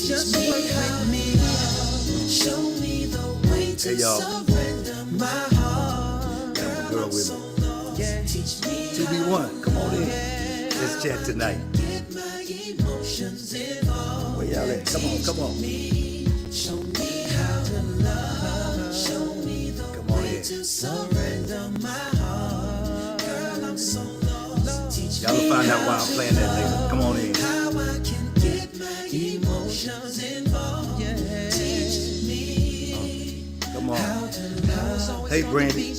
Just work with me. Show me the way to surrender my heart. Got my girl with me. Yeah. 2B1, come on in. Let's chat tonight. Get my emotions involved. Where y'all at? Come on, come on. Show me how to love. Show me the way to surrender my heart. Girl, I'm so lost. Teach y'all will find out why I'm playing that later. Come on in. how I can get my emotions involved. Yeah. Teach me Come on. how to love. Hey, Brandy.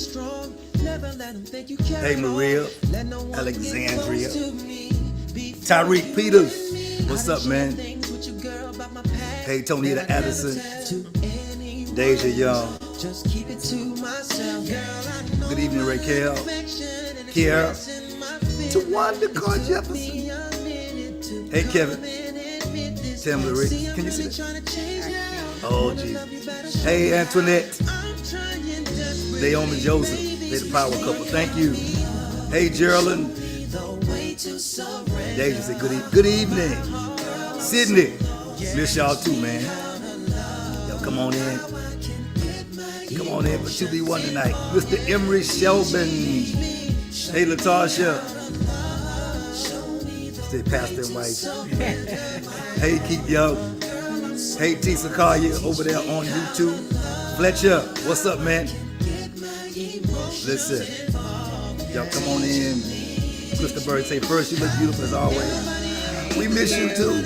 Hey, Maria. Alexandria. Tyreek Peters. What's up, man? Hey, Tonita Addison. Deja Young. Good evening, Raquel. Kiara. Tawanda Carr Jefferson. Hey, Kevin. Tamla Rick. Can you see that? Oh, Jesus. Hey, Antoinette. Naomi Joseph. They're the power couple. Thank you. Hey, Geraldine. Deja said good evening. Sydney. Miss y'all too, man. Yo, come on in. Come on in for 2B1 tonight. Mr. Emery Shelburne. Hey, Latasha. Stay pastor and wife. Hey, Keith Young. Hey, Tisa Collier over there on YouTube. Fletcher, what's up, man? Listen. Y'all come on in. Krista Bird say, first, you look beautiful as always. We miss you too.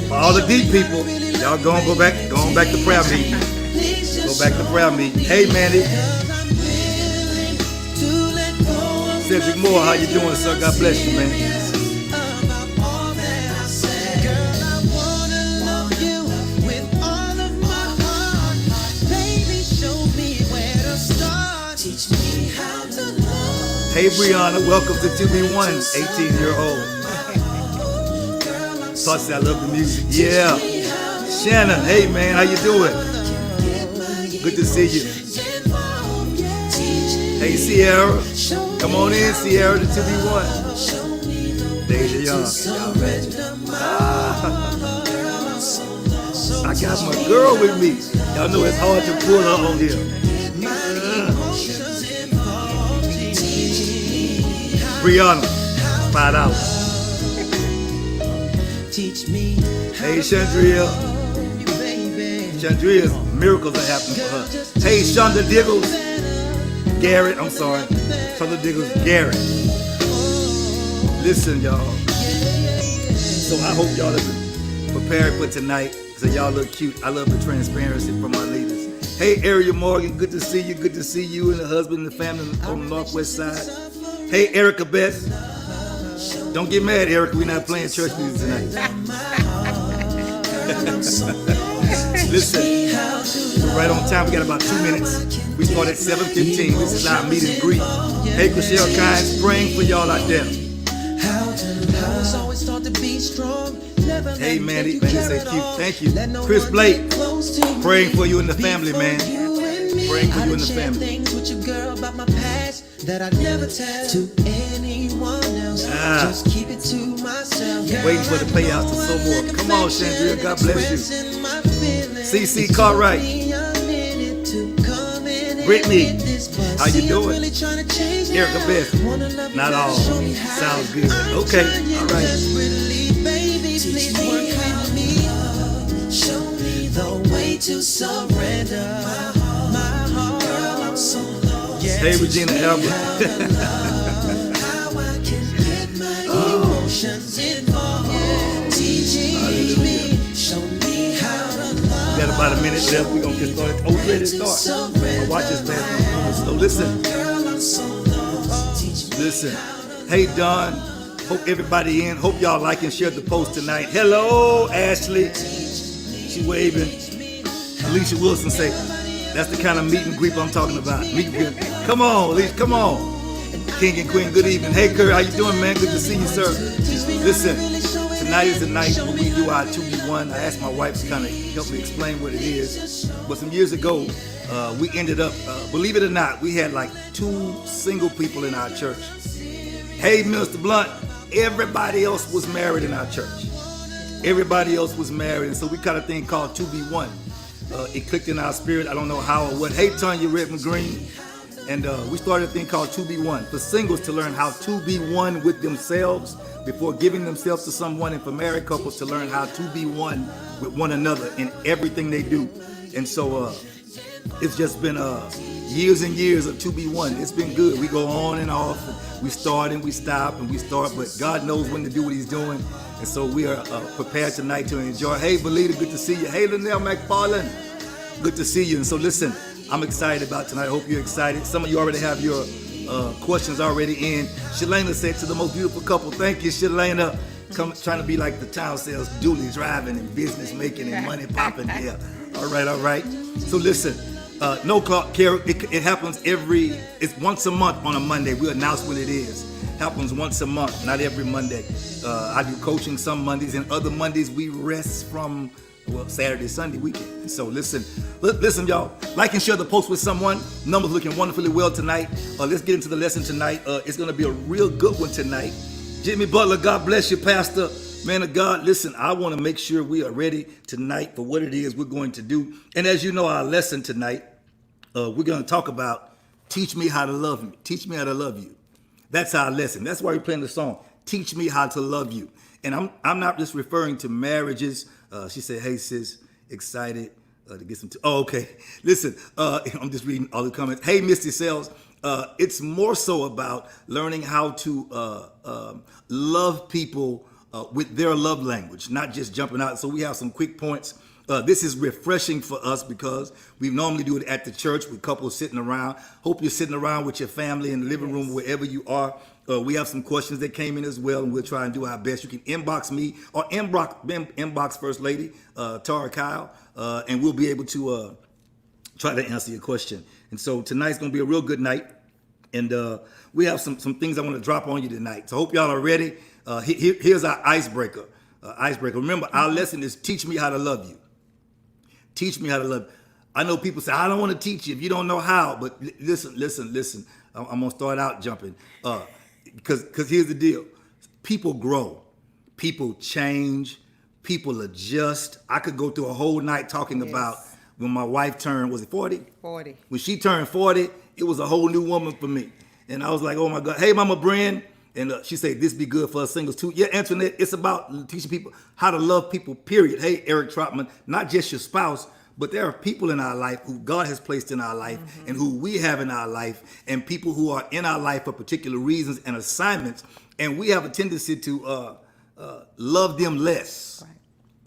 For all the deep people, y'all go back to prayer meeting. Go back to prayer meeting. Hey, Manny. Cedric Moore, how you doing, sir? God bless you, man. Hey, Brianna, welcome to 2B1, 18-year-old. Thoughts I love the music. Yeah. Shannon, hey, man, how you doing? Good to see you. Hey, Sierra. Come on in, Sierra, to 2B1. Deja Young. Y'all ready? I got my girl with me. Y'all know it's hard to pull her on here. Brianna, $5. Hey, Chandria. Chandria's miracles are happening for her. Hey, Shonda Diggles. Garrett, I'm sorry. Shonda Diggles, Garrett. Listen, y'all. So I hope y'all are prepared for tonight. So y'all look cute. I love the transparency from our leaders. Hey, Ariel Morgan, good to see you. Good to see you and the husband and the family on the Northwest side. Hey, Erica Beth. Don't get mad, Erica. We're not playing church music tonight. Listen, we're right on time. We got about 2 minutes. We start at 7:15. This is our meet and greet. Hey, Michelle Kynes, praying for y'all out there. Hey, Manny say cute. Thank you. Chris Blake, praying for you and the family, man. Praying for you and the family. That I never tell to anyone else. Just keep it to myself. Waiting for the payouts to so more. Come on, Chandria. God bless you. CC Cartwright. Brittany. How you doing? Erica Beth. Not all. Sounds good. Okay. All right. Show me the way to surrender my heart. Hey, Regina Albert. We got about a minute left. We're going to get started. Oh, we ready to start. Watch this, man. So listen. Listen. Hey, Don. Hope everybody in. Hope y'all like and share the post tonight. Hello, Ashley. She waving. Alicia Wilson say, that's the kind of meet and greet I'm talking about. Meet and greet. Come on, Alicia, come on. King and Queen, good evening. Hey, Kurt, how you doing, man? Good to see you, sir. Listen, tonight is the night when we do our 2B1. I asked my wife to kind of help me explain what it is. But some years ago, we ended up, believe it or not, we had like 2 single people in our church. Hey, Mr. Blunt, everybody else was married in our church. Everybody else was married, and so we got a thing called 2B1. It clicked in our spirit. I don't know how or what. Hey, Tanya Redmond Green. And we started a thing called 2B1 for singles to learn how to be one with themselves before giving themselves to someone, and for married couples to learn how to be one with one another in everything they do. And so it's just been years and years of 2B1. It's been good. We go on and off. We start and we stop and we start, but God knows when to do what he's doing. And so we are prepared tonight to enjoy. Hey, Belita, good to see you. Hey, Linnell McFarland, good to see you. And so listen, I'm excited about tonight. I hope you're excited. Some of you already have your questions already in. Shalana said to the most beautiful couple, thank you, Shalana. Trying to be like the town sales, dually driving and business making and money popping. Yeah. All right. So listen, no clock, Carol. It happens it's once a month on a Monday. We announce when it is. Happens once a month, not every Monday. I do coaching some Mondays, and other Mondays we rest from Saturday, Sunday weekend. And so listen, y'all. Like and share the post with someone. Numbers looking wonderfully well tonight. Let's get into the lesson tonight. It's going to be a real good one tonight. Jimmy Butler, God bless you, Pastor. Man of God, listen, I want to make sure we are ready tonight for what it is we're going to do. And as you know, our lesson tonight, we're going to talk about teach me how to love me. Teach me how to love you. That's our lesson. That's why we're playing the song, Teach Me How to Love You. And I'm not just referring to marriages. She said, hey, sis, excited to get some. Oh, okay. Listen, I'm just reading all the comments. Hey, Misty Sells. It's more so about learning how to love people with their love language, not just jumping out. So we have some quick points. This is refreshing for us because we normally do it at the church with couples sitting around. Hope you're sitting around with your family in the living room, wherever you are. We have some questions that came in as well, and we'll try and do our best. You can inbox me or inbox First Lady, Tara Kyle, and we'll be able to try to answer your question. And so tonight's going to be a real good night, and we have some things I want to drop on you tonight. So I hope y'all are ready. Here's our icebreaker. Remember, our lesson is teach me how to love you. Teach me how to love you. I know people say, I don't want to teach you if you don't know how, but listen. I'm going to start out jumping. Because here's the deal. People grow. People change. People adjust. I could go through a whole night talking about when my wife turned, was it 40? 40. When she turned 40, it was a whole new woman for me. And I was like, oh my God. Hey, Mama Bren. And she said, this be good for us singles too. Yeah, Antoinette, it's about teaching people how to love people, period. Hey, Eric Trotman, not just your spouse, but there are people in our life who God has placed in our life and who we have in our life, and people who are in our life for particular reasons and assignments. And we have a tendency to love them less. Right.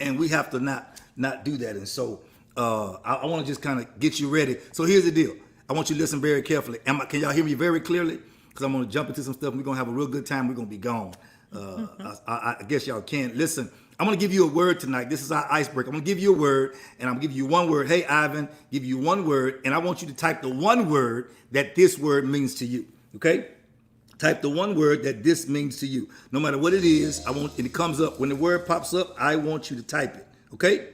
And we have to not do that. And so I want to just kind of get you ready. So here's the deal. I want you to listen very carefully. Can y'all hear me very clearly? Because I'm going to jump into some stuff. We're going to have a real good time. We're going to be gone. I guess y'all can. Listen, I'm going to give you a word tonight. This is our icebreaker. I'm going to give you a word, and I'm going to give you one word. Hey, Ivan, give you one word, and I want you to type the one word that this word means to you, okay? Type the one word that this means to you. No matter what it is, and it comes up. When the word pops up, I want you to type it, okay?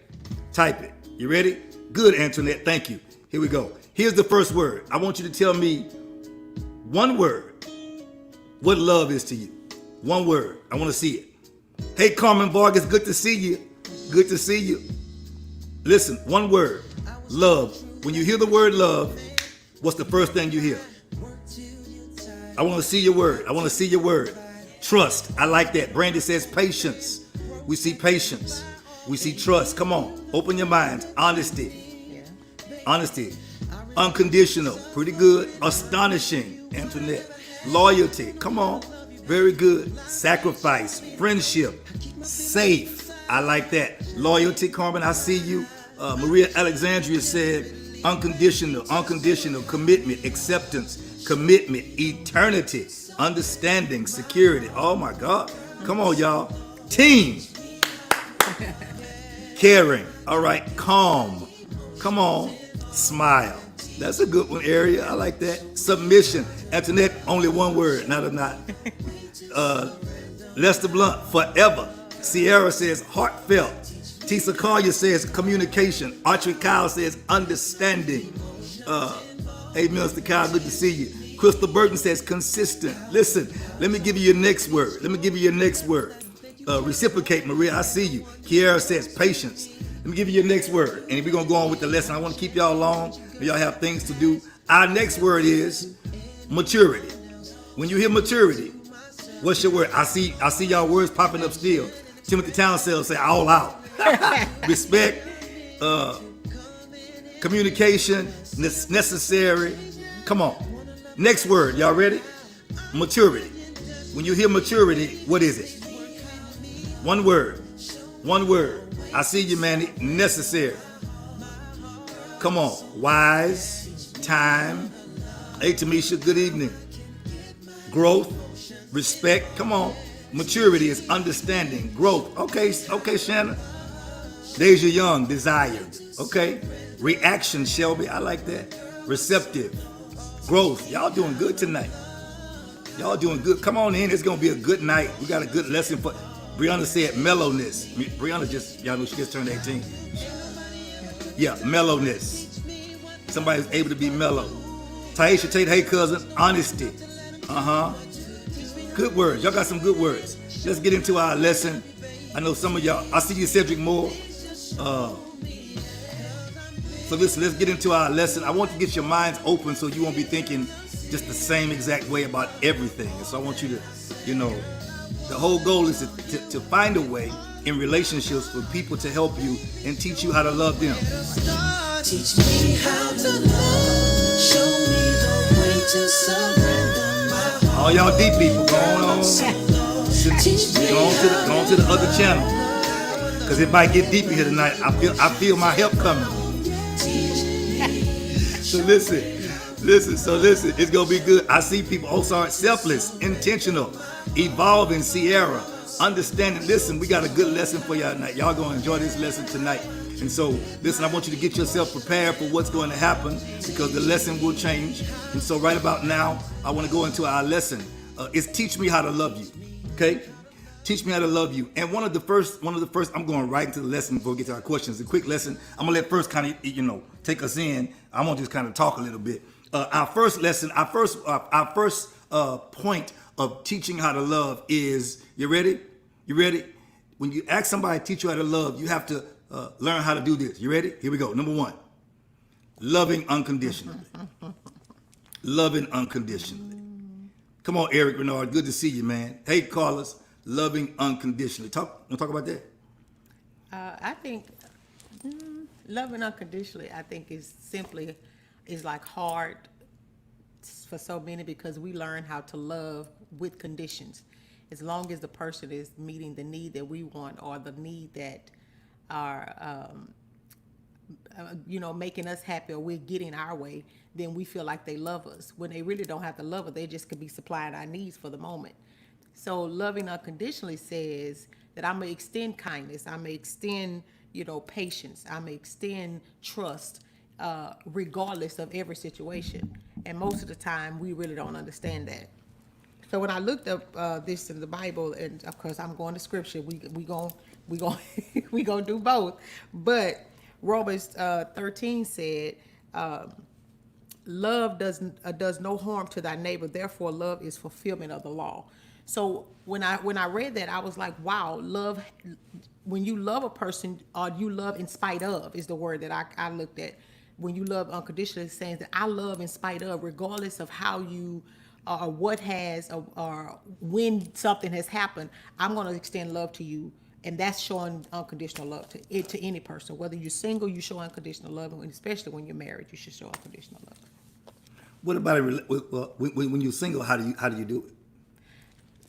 Type it. You ready? Good, Antoinette. Thank you. Here we go. Here's the first word. I want you to tell me one word what love is to you. One word. I want to see it. Hey, Carmen Vargas, good to see you. Good to see you. Listen, one word. Love. When you hear the word love, what's the first thing you hear? I want to see your word. I want to see your word. Trust. I like that. Brandy says patience. We see patience. We see trust. Come on. Open your minds. Honesty. Honesty. Unconditional. Pretty good. Astonishing. Antoinette. Loyalty. Come on. Very good. Sacrifice. Friendship. Safe. I like that. Loyalty, Carmen. I see you. Maria Alexandria said unconditional. Commitment. Acceptance. Commitment. Eternity. Understanding. Security. Oh my God. Come on, y'all. Team. Caring. All right. Calm. Come on. Smile. That's a good one, Area. I like that. Submission. Antoinette, only one word. Not. Lester Blunt, forever. Sierra says heartfelt. Tisa Collier says communication. Archery Kyle says understanding. Hey, Mr. Kyle, good to see you. Crystal Burton says consistent. Listen, let me give you your next word. Reciprocate, Maria, I see you. Kiara says patience. Let me give you your next word. And we're going to go on with the lesson. I want to keep y'all long. Y'all have things to do. Our next word is maturity. When you hear maturity, what's your word? I see y'all words popping up still. Timothy Townsend say all out. Respect, communication, necessary. Come on. Next word, y'all ready? Maturity. When you hear maturity, what is it? One word. I see you, man. Necessary. Come on. Wise, time. Hey, Tamisha, good evening. Growth, respect. Come on. Maturity is understanding, growth. Okay, Shannon. Deja Young, desired. Okay. Reaction, Shelby. I like that. Receptive. Growth. Y'all doing good tonight. Y'all doing good. Come on in. It's going to be a good night. We got a good lesson for... Brianna said mellowness. Brianna y'all know she just turned 18. Yeah, mellowness. Somebody's able to be mellow. Taisha Tate, hey cousin, honesty. Good words. Y'all got some good words. Let's get into our lesson. I know some of y'all, I see you, Cedric Moore. So listen, let's get into our lesson. I want to get your minds open so you won't be thinking just the same exact way about everything. And so I want you to, the whole goal is to find a way in relationships for people to help you and teach you how to love them. Teach me how to love. Show me the way to surrender my heart. All y'all deep people, go on to the other channel, because it might get deeper here tonight. I feel my help coming. So listen, it's gonna be good. I see people, selfless, intentional, evolving, Sierra, understanding. Listen, we got a good lesson for y'all tonight. Y'all gonna enjoy this lesson tonight. And so, listen, I want you to get yourself prepared for what's going to happen, because the lesson will change. And so right about now, I want to go into our lesson. It's teach me how to love you. Okay? Teach me how to love you. And one of the first, I'm going right into the lesson before we get to our questions. A quick lesson. I'm going to let first kind of, take us in. I'm going to just kind of talk a little bit. Our first lesson, our first point of teaching how to love is, you ready? You ready? When you ask somebody to teach you how to love, you have to learn how to do this. You ready? Here we go. Number one, loving unconditionally. Loving unconditionally. Come on, Eric Renard. Good to see you, man. Hey, Carlos. Loving unconditionally. Want to talk about that? I think loving unconditionally, I think is like hard for so many, because we learn how to love with conditions. As long as the person is meeting the need that we want, or the need that are making us happy, or we're getting our way, then we feel like they love us, when they really don't have to love us. They just could be supplying our needs for the moment. So loving unconditionally says that I'm gonna extend kindness, I'm gonna extend patience, I'm gonna extend trust, regardless of every situation. And most of the time we really don't understand that. So when I looked up this in the Bible, and of course I'm going to scripture, we gonna do both. But Romans 13 said, love does no harm to thy neighbor. Therefore, love is fulfillment of the law. So when I read that, I was like, wow, love. When you love a person, or you love in spite of, is the word that I looked at. When you love unconditionally, it's saying that I love in spite of, regardless of how you or what has, or when something has happened, I'm going to extend love to you. And that's showing unconditional love to any person. Whether you're single, you show unconditional love, and especially when you're married, you should show unconditional love. What about when you're single? How do you do it?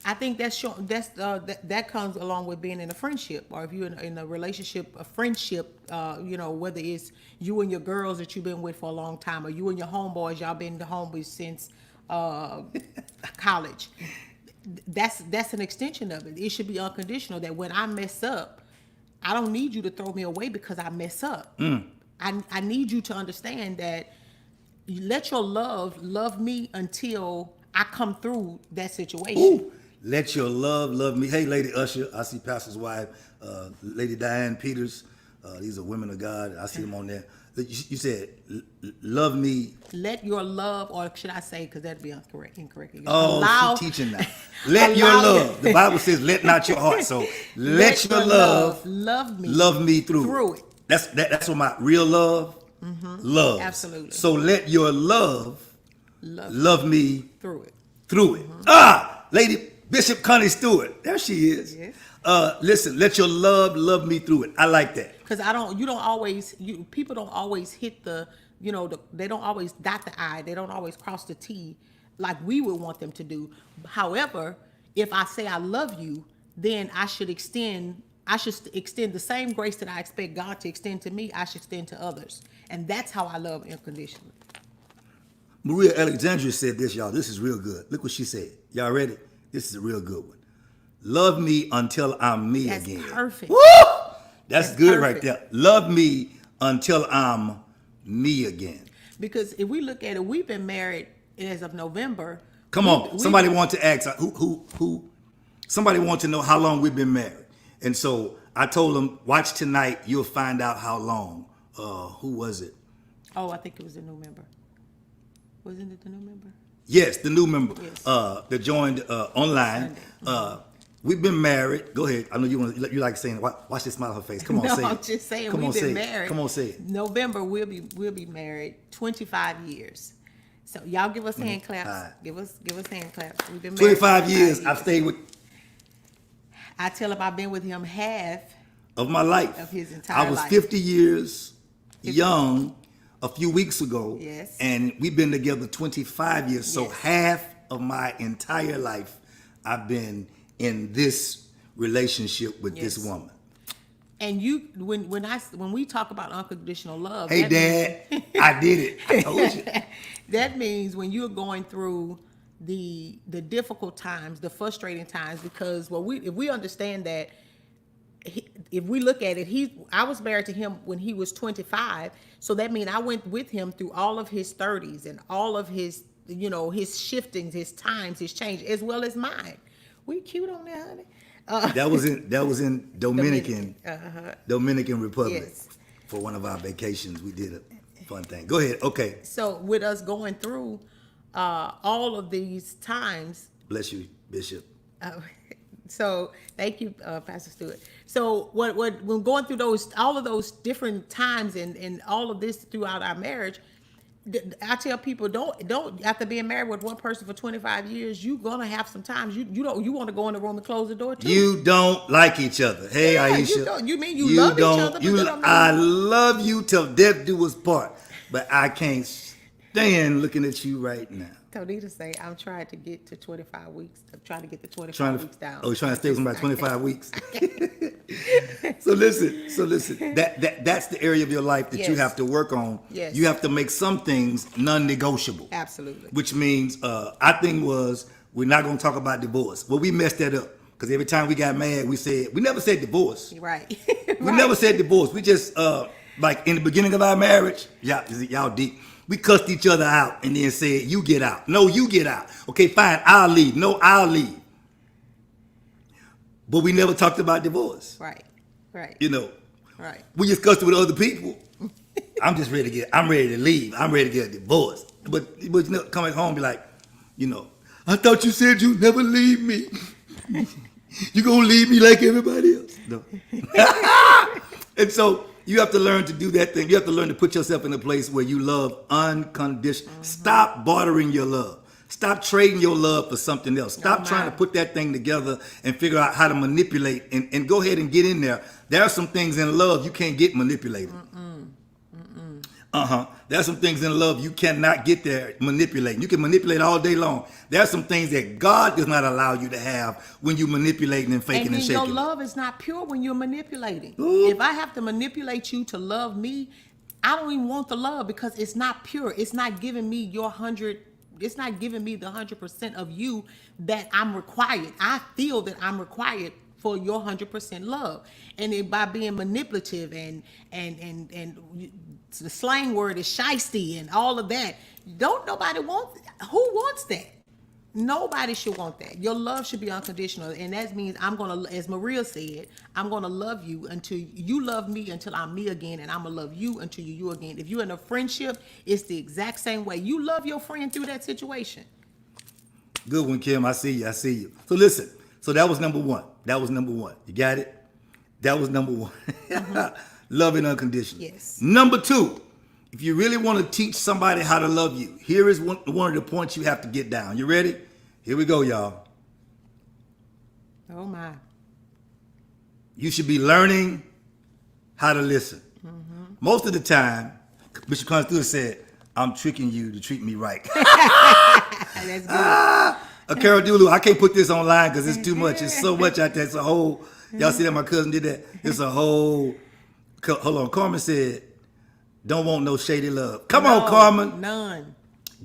I think that comes along with being in a friendship, or if you're in a relationship, a friendship, whether it's you and your girls that you've been with for a long time, or you and your homeboys, y'all been homeboys since college. That's an extension of it. It should be unconditional, that when I mess up, I don't need you to throw me away because I mess up. I need you to understand that you let your love me until I come through that situation. Ooh, Let your love me. Hey, Lady Usher, I see Pastor's wife, Lady Diane Peters. These are women of God. I see them on there. You said, love me. Let your love, or should I say, because that'd be incorrect. Oh, she's teaching now. Let your love. The Bible says, let not your heart. So let your love love me through it. That's what my real love loves. Absolutely. So let your love me through it. Lady Bishop Connie Stewart. There she is. Yes. Listen, let your love me through it. I like that. Because people don't always hit they don't always dot the I, they don't always cross the T like we would want them to do. However, if I say I love you, then I should extend the same grace that I expect God to extend to me, I should extend to others. And that's how I love unconditionally. Maria Alexandria said this, y'all. This is real good. Look what she said. Y'all ready? This is a real good one. Love me until I'm me again. That's perfect. Woo! That's good perfect. Right there. Love me until I'm me again. Because if we look at it, we've been married as of November. Come on. Somebody wants to ask, who? Somebody wants to know how long we've been married. And so I told them, watch tonight. You'll find out how long. Who was it? Oh, I think it was a new member. Wasn't it the new member? Yes, the new member. Yes. That joined online. We've been married. Go ahead. I know you like saying. Watch this smile on her face. Come on, no, say it. I'm just saying Come we've on, been say married. It. Come on, say it. November we'll be married 25 years. So y'all give us hand claps. Right. Give us hand claps. We've been 25 years. I've stayed with. I tell him I've been with him half of my life. Of his entire life. I was 50 years young a few weeks ago. Yes. And we've been together 25 years. So half of my entire life I've been in this relationship with this woman. And when we talk about unconditional love, hey Dad, I did it. I told you. That means when you're going through the difficult times, the frustrating times, because if we understand that, if we look at it, I was married to him when he was 25, so that means I went with him through all of his 30s and all of his his shiftings, his times, his change, as well as mine. We cute on that, honey. That was in Dominican Republic. Yes. For one of our vacations. We did a fun thing. Go ahead. Okay. So with us going through all of these times. Bless you, Bishop. So thank you, Pastor Stewart. So when going through all of those different times and all of this throughout our marriage, I tell people don't after being married with one person for 25 years, you're gonna have some times you want to go in the room and close the door too. You don't like each other. Hey, Aisha. You mean you love each other? I love you till death do us part, but I can't stand looking at you right now. Tonita say I'm trying to get to 25 weeks. I'm trying to get the 25 weeks down. Oh, you're trying to stay with somebody 25 weeks. So listen. That's the area of your life that you have to work on. Yes. You have to make some things non-negotiable. Absolutely. Which means our thing was we're not going to talk about divorce. Well, we messed that up because every time we got mad, we never said divorce. Right. We never said divorce. We just like in the beginning of our marriage, y'all deep. We cussed each other out and then said, you get out. No, you get out. Okay, fine, I'll leave. No, I'll leave. But we never talked about divorce. Right. Right. We discussed it with other people. I'm ready to leave. I'm ready to get a divorce. But coming home be like, I thought you said you'd never leave me. You gonna leave me like everybody else. No. And so you have to learn to do that thing. You have to learn to put yourself in a place where you love unconditional. Mm-hmm. Stop bartering your love. Stop trading your love for something else. Stop trying to put that thing together and figure out how to manipulate and go ahead and get in there. There are some things in love you can't get manipulated. There are some things in love you cannot get there manipulating. You can manipulate all day long. There are some things that God does not allow you to have when you're manipulating and faking and shaking. And your love is not pure when you're manipulating. Ooh. If I have to manipulate you to love me, I don't even want the love because it's not pure. It's not giving me it's not giving me the 100% of you that I'm required. I feel that I'm required for your 100% love. And by being manipulative and the slang word is shiesty and all of that, don't nobody want. Who wants that? Nobody should want that. Your love should be unconditional, and that means I'm gonna, as Maria said, I'm gonna love you until you love me until I'm me again, and I'm gonna love you until you again. If you're in a friendship, it's the exact same way. You love your friend through that situation. Good one, Kim. I see you. I see you. So listen. So that was number one. That was number one. You got it? That was number one. Loving unconditionally. Yes. Number two, if you really want to teach somebody how to love you, here is one of the points you have to get down. You ready? Here we go, y'all. Oh my. You should be learning how to listen. Most of the time, Bishop Constantine said, I'm tricking you to treat me right. That's good. Carol Dulu, I can't put this online because it's too much. It's so much out there. It's a whole, y'all see that my cousin did that? It's a whole, hold on. Carmen said, don't want no shady love. Come on, Carmen. None.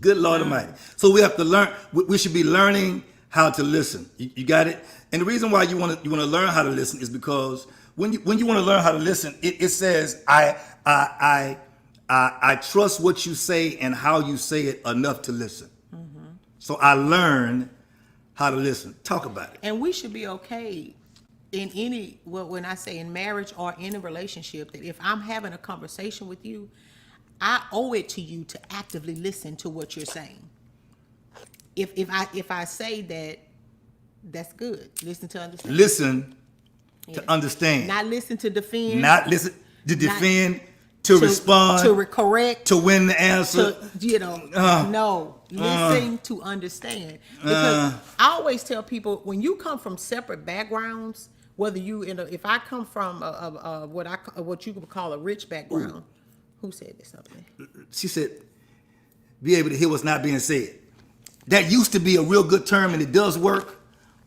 Good Lord Almighty. So we have to learn, we should be learning how to listen. You got it? And the reason why you want to learn how to listen is because when you want to learn how to listen, it says, I trust what you say and how you say it enough to listen. So I learn how to listen. Talk about it. And we should be okay in any, well, when I say in marriage or in a relationship, that if I'm having a conversation with you, I owe it to you to actively listen to what you're saying. If I say that, that's good. Listen to understand. Listen to understand. Not listen to defend. Not listen to defend, to respond, to correct, to win the answer. No. Listen to understand. Because I always tell people, when you come from separate backgrounds, whether you if I come from what you could call a rich background. Who said this? Something? She said, be able to hear what's not being said. That used to be a real good term, and it does work.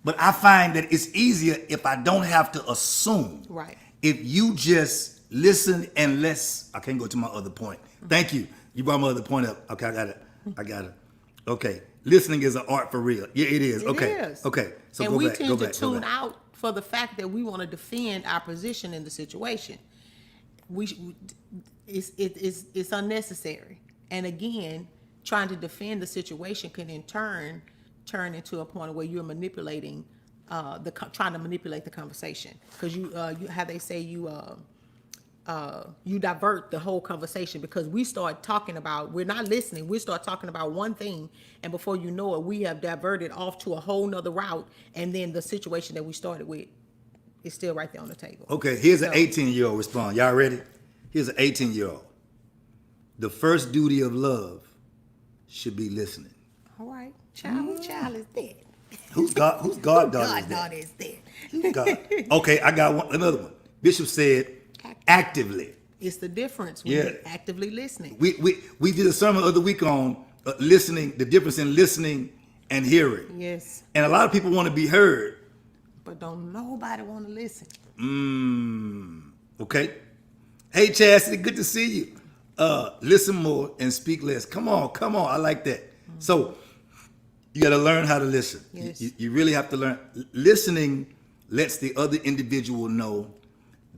But I find that it's easier if I don't have to assume. Right. If you just listen and I can't go to my other point. Thank you. You brought my other point up. Okay, I got it. Okay. Listening is an art for real. Yeah, it is. It is. Okay. So and go we back. tend to tune out for the fact that we want to defend our position in the situation. It's unnecessary. And again, trying to defend the situation can in turn into a point where you're manipulating trying to manipulate the conversation, because you how they say you divert the whole conversation, because we start talking about, we're not listening, we start talking about one thing, and before you know it, we have diverted off to a whole nother route, and then the situation that we started with is still right there on the table. Okay, here's an 18-year-old respond. Y'all ready? Here's an 18-year-old. The first duty of love should be listening. All right, child is dead. Who's goddaughter is that? God is dead. God. Okay, I got another one. Bishop said actively. It's the difference when you're actively listening. We did a sermon the other week on listening, the difference in listening and hearing. Yes. And a lot of people want to be heard, but don't nobody want to listen. Okay. Hey, Chastity, good to see you. Listen more and speak less. Come on. I like that. So you got to learn how to listen. Yes. You really have to learn. Listening lets the other individual know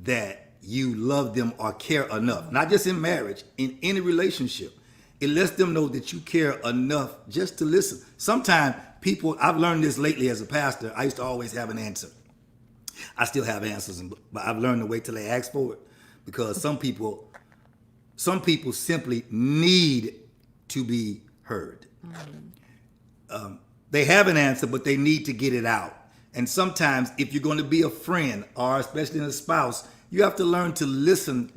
that you love them or care enough. Not just in marriage, in any relationship. It lets them know that you care enough just to listen. Sometimes people, I've learned this lately as a pastor, I used to always have an answer. I still have answers, but I've learned to wait till they ask for it, because some people simply need to be heard. They have an answer, but they need to get it out. And sometimes if you're going to be a friend, or especially a spouse, you have to learn to listen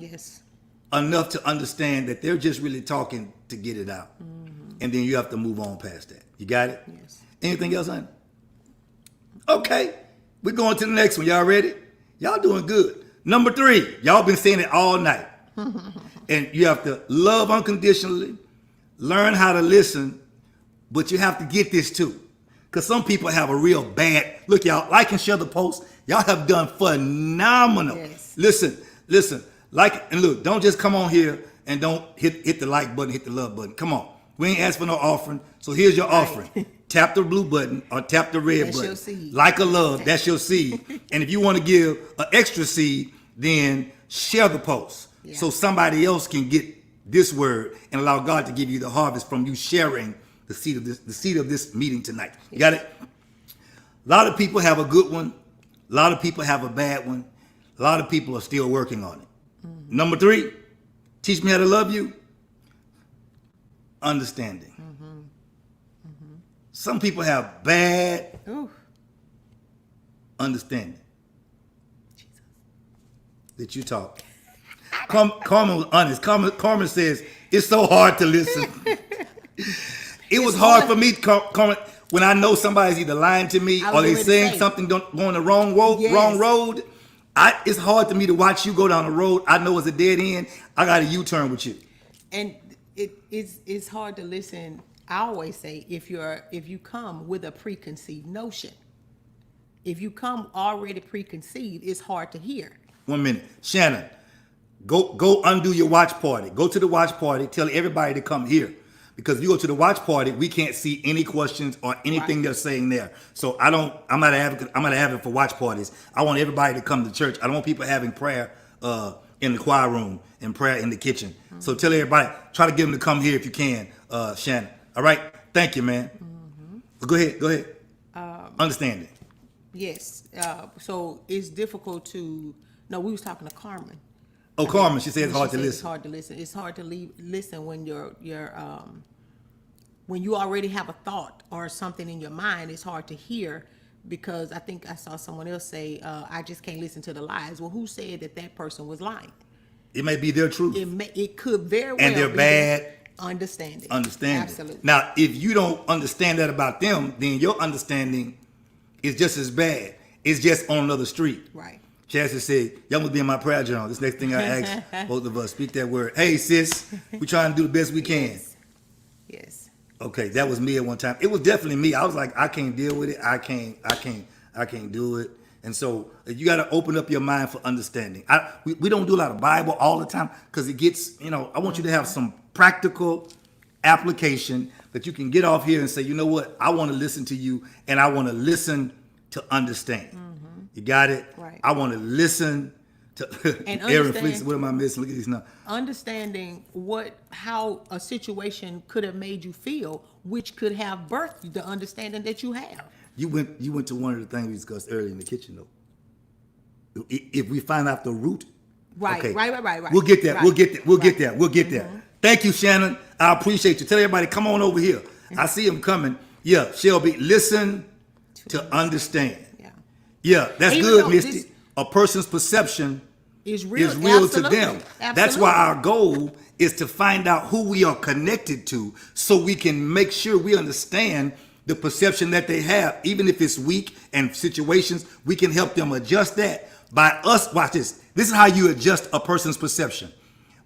enough to understand that they're just really talking to get it out. And then you have to move on past that. You got it? Yes. Anything else, honey? Okay. We're going to the next one. Y'all ready? Y'all doing good. Number 3. Y'all been saying it all night. And you have to love unconditionally, learn how to listen, but you have to get this too. Because some people have a real bad, look, y'all, like and share the post. Y'all have done phenomenal. Yes. Listen, like, and look, don't just come on here and don't hit the like button, hit the love button. Come on. We ain't asked for no offering. So here's your offering. Tap the blue button or tap the red button. That's your seed. Like a love, that's your seed. And if you want to give an extra seed, then share the post. So somebody else can get this word and allow God to give you the harvest from you sharing the seed of this meeting tonight. You got it? A lot of people have a good one. A lot of people have a bad one. A lot of people are still working on it. Mm-hmm. Number 3, teach me how to love you. Understanding. Mm-hmm. Mm-hmm. Some people have bad understanding. Jesus. That you talk. Carmen was honest. Carmen says, it's so hard to listen. It was hard for me, Carmen, when I know somebody's either lying to me or they saying something going the wrong road. It's hard to me to watch you go down the road. I know it's a dead end. I got a U-turn with you. And it's hard to listen. I always say, if you come with a preconceived notion, if you come already preconceived, it's hard to hear. 1 minute. Shannon, go undo your watch party. Go to the watch party. Tell everybody to come here. Because if you go to the watch party, we can't see any questions or anything they're saying there. So I'm not an advocate. I'm not an advocate for watch parties. I want everybody to come to church. I don't want people having prayer in the choir room and prayer in the kitchen. Mm-hmm. So tell everybody, try to get them to come here if you can, Shannon. All right? Thank you, man. Mm-hmm. Go ahead. Understanding. Yes. So it's difficult to. No, we was talking to Carmen. Oh, Carmen, she said it's hard to listen. It's hard to listen. It's hard to listen when when you already have a thought or something in your mind. It's hard to hear because I think I saw someone else say, "I just can't listen to the lies." Well, who said that person was lying? It may be their truth. It could very well. And they're bad. Understanding. Absolutely. Now, if you don't understand that about them, then your understanding is just as bad. It's just on another street. Right. Chastity said, y'all must be in my prayer journal. This next thing I ask both of us, speak that word. Hey, sis, we trying to do the best we can. Yes. Okay, that was me at one time. It was definitely me. I was like, I can't deal with it. I can't do it. And so you got to open up your mind for understanding. We don't do a lot of Bible all the time because it gets, I want you to have some practical application that you can get off here and say, you know what? I want to listen to you and I want to listen to understand. You got it? Right. I want to listen to Aaron Fleece. What am I missing? Look at these now. Understanding how a situation could have made you feel, which could have birthed the understanding that you have. You went to one of the things we discussed earlier in the kitchen, though. If we find out the root. Right, okay, right. We'll get that. We'll get there. Thank you, Shannon. I appreciate you. Tell everybody, come on over here. I see them coming. Yeah, Shelby, listen to understand. Yeah, that's good, Misty. A person's perception is real to them. Absolutely. That's why our goal is to find out who we are connected to so we can make sure we understand the perception that they have. Even if it's weak and situations, we can help them adjust that by us. Watch this. This is how you adjust a person's perception.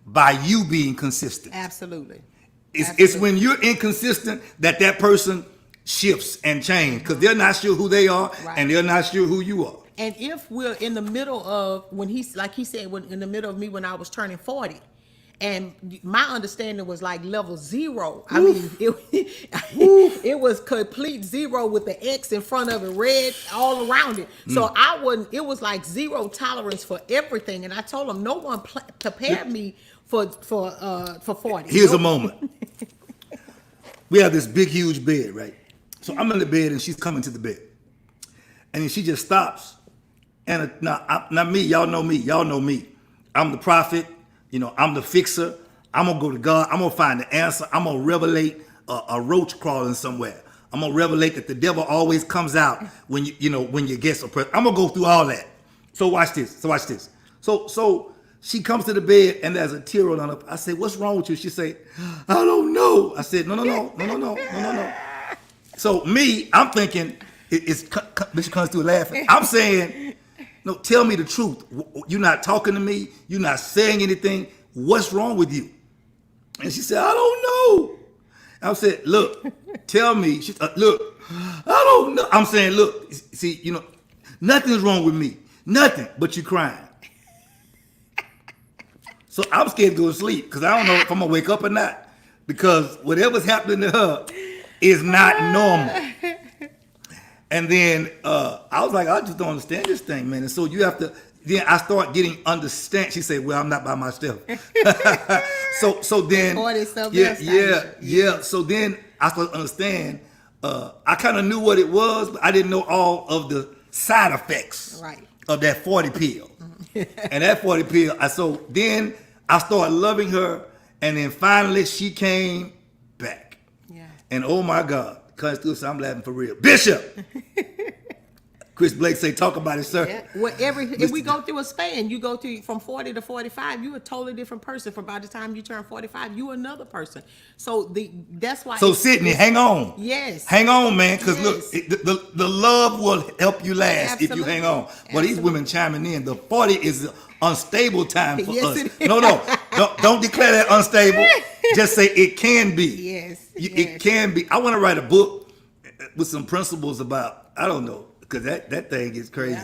By you being consistent. Absolutely. It's when you're inconsistent that person shifts and change because they're not sure who they are and they're not sure who you are. And if we're in the middle of in the middle of me when I was turning 40, and my understanding was like level 0. I mean, it was complete 0 with the X in front of it, red all around it. So it was like 0 tolerance for everything. And I told them no one prepared me for 40. Here's a moment. We have this big, huge bed, right? So I'm in the bed and she's coming to the bed. And then she just stops. And not me, y'all know me. I'm the prophet, I'm the fixer. I'm going to go to God. I'm going to find the answer. I'm going to revelate a roach crawling somewhere. I'm going to revelate that the devil always comes out when you get suppressed. I'm going to go through all that. So watch this. So she comes to the bed and there's a tear rolling up. I say, what's wrong with you? She say, I don't know. I said, no. So me, I'm thinking, Bishop comes through laughing. I'm saying, no, tell me the truth. You're not talking to me. You're not saying anything. What's wrong with you? And she said, I don't know. I said, look, tell me. She said, look, I don't know. I'm saying, look, see, nothing's wrong with me. Nothing, but you crying. So I'm scared to go to sleep because I don't know if I'm going to wake up or not because whatever's happening to her is not normal. And then I was like, I just don't understand this thing, man. And so you have to, then I start getting understand. She said, well, I'm not by myself. So then, yeah. So then I started to understand. I kind of knew what it was, but I didn't know all of the side effects Right. of that 40 pill. And that 40 pill, so then I started loving her, and then finally she came back. Yeah. And oh my God, cuz so I'm laughing for real. Bishop! Chris Blake say, talk about it, sir. Yeah. Well, if we go through a span, you go through from 40 to 45, you're a totally different person. From by the time you turn 45, you're another person. So that's why. So Sydney, hang on. Yes. Hang on, man, because Yes. look, the love will help you last if you Absolutely. hang on. But these women chiming in. The 40 is an unstable time for Yes, us. it is. No, don't declare that unstable. Just say it can be. Yes, It yes. can be. I want to write a book with some principles about, I don't know, because that thing is crazy.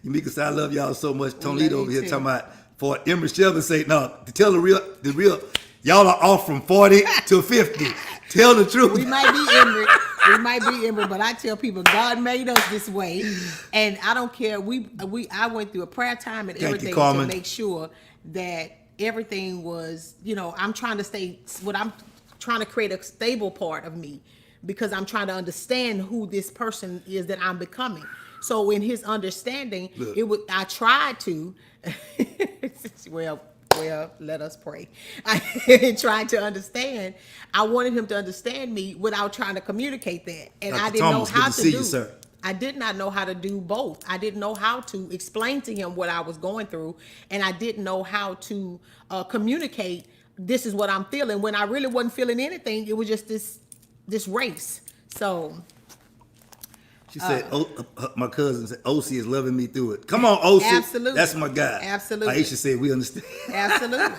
Yeah. Yamika said, I love y'all so much. love Toledo you over here too. talking about, for Emery Shelby say, no, to tell the real, y'all are off from 40 to 50. Tell the truth. We might be Emery. We might be Emery, but I tell people God made us this way, and I don't care. I went through a prayer time and Thank you, everything Carmen. to make sure that everything was. I'm trying to create a stable part of me because I'm trying to understand who this person is that I'm becoming. So in his understanding, Look. I tried to. Well, let us pray. I tried to understand. I wanted him to understand me without trying to communicate that. And Dr. I didn't Thomas, know how good to to see do. you, sir. I did not know how to do both. I didn't know how to explain to him what I was going through. And I didn't know how to communicate, this is what I'm feeling, when I really wasn't feeling anything. It was just this race. So She said, my cousin said, OC is loving me through it. Come on, OC. Absolutely. That's my guy. Absolutely. Aisha said, we understand. absolutely.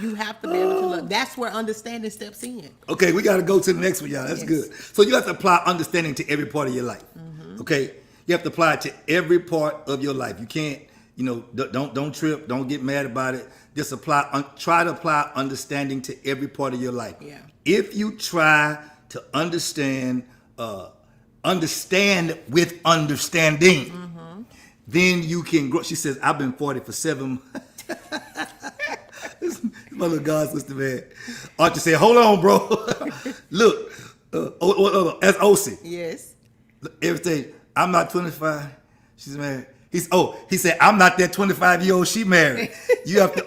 You have to be able to look. That's where understanding steps in. Okay, we got to go to the next one, y'all. That's Yes. good. So you have to apply understanding to every part of your life. Okay? You have to apply it to every part of your life. You can't, don't trip. Don't get mad about it. Just try to apply understanding to every part of your life. Yeah. If you try to understand with understanding, then you can grow. She says, I've been 40 for 7 This my little God sister, man. Archie said, hold on, bro. Look, that's OC. Yes. Everything. I'm not 25. She's married. He said, I'm not that 25-year-old she married. You have to.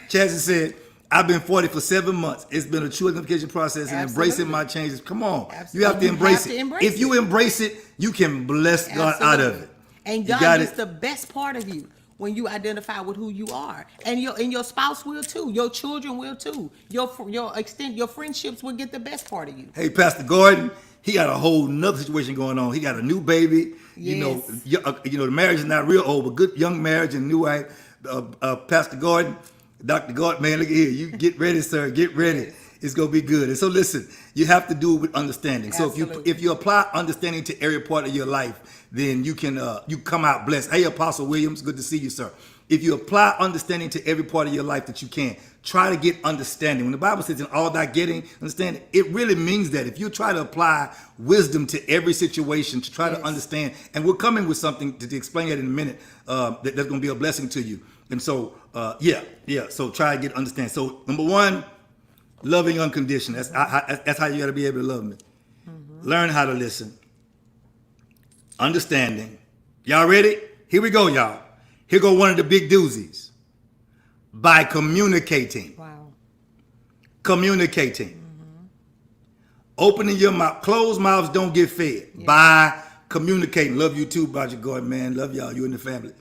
Chazzy said, I've been 40 for 7 months. It's been a true identification process and embracing Absolutely. my changes. Come on. Absolutely. You have to You embrace have it. to embrace If you it. embrace it, you can bless God out of Absolutely. it. And You God got gets it? the best part of you when you identify with who you are, and your spouse will too. Your children will too. Your friendships will get the best part of you. Hey, Pastor Gordon, he got a whole nother situation going on. He got a new baby. Yes. The marriage is not real old, but good young marriage and new wife. Pastor Gordon, Dr. Gordon, man, look at here. You get ready, sir. Get ready. It's gonna be good. And so listen, you have to do it with understanding. So Absolutely. if you apply understanding to every part of your life, then you can you come out blessed. Hey, Apostle Williams, good to see you, sir. If you apply understanding to every part of your life that you can, try to get understanding. When the Bible says in all thy getting understanding, it really means that. If you try to apply wisdom to every situation, to try to Yes. understand, and we're coming with something to explain that in a minute, that's going to be a blessing to you. And so, so try to get understanding. So number one, loving unconditional. That's how you got to be able to love me. Learn how to listen. Understanding. Y'all ready? Here we go, y'all. Here go one of the big doozies. By communicating. Wow. Communicating. Opening your mouth. Closed mouths don't get fed. By communicating. Love you too, Roger Gordon, man. Love y'all. You and the family.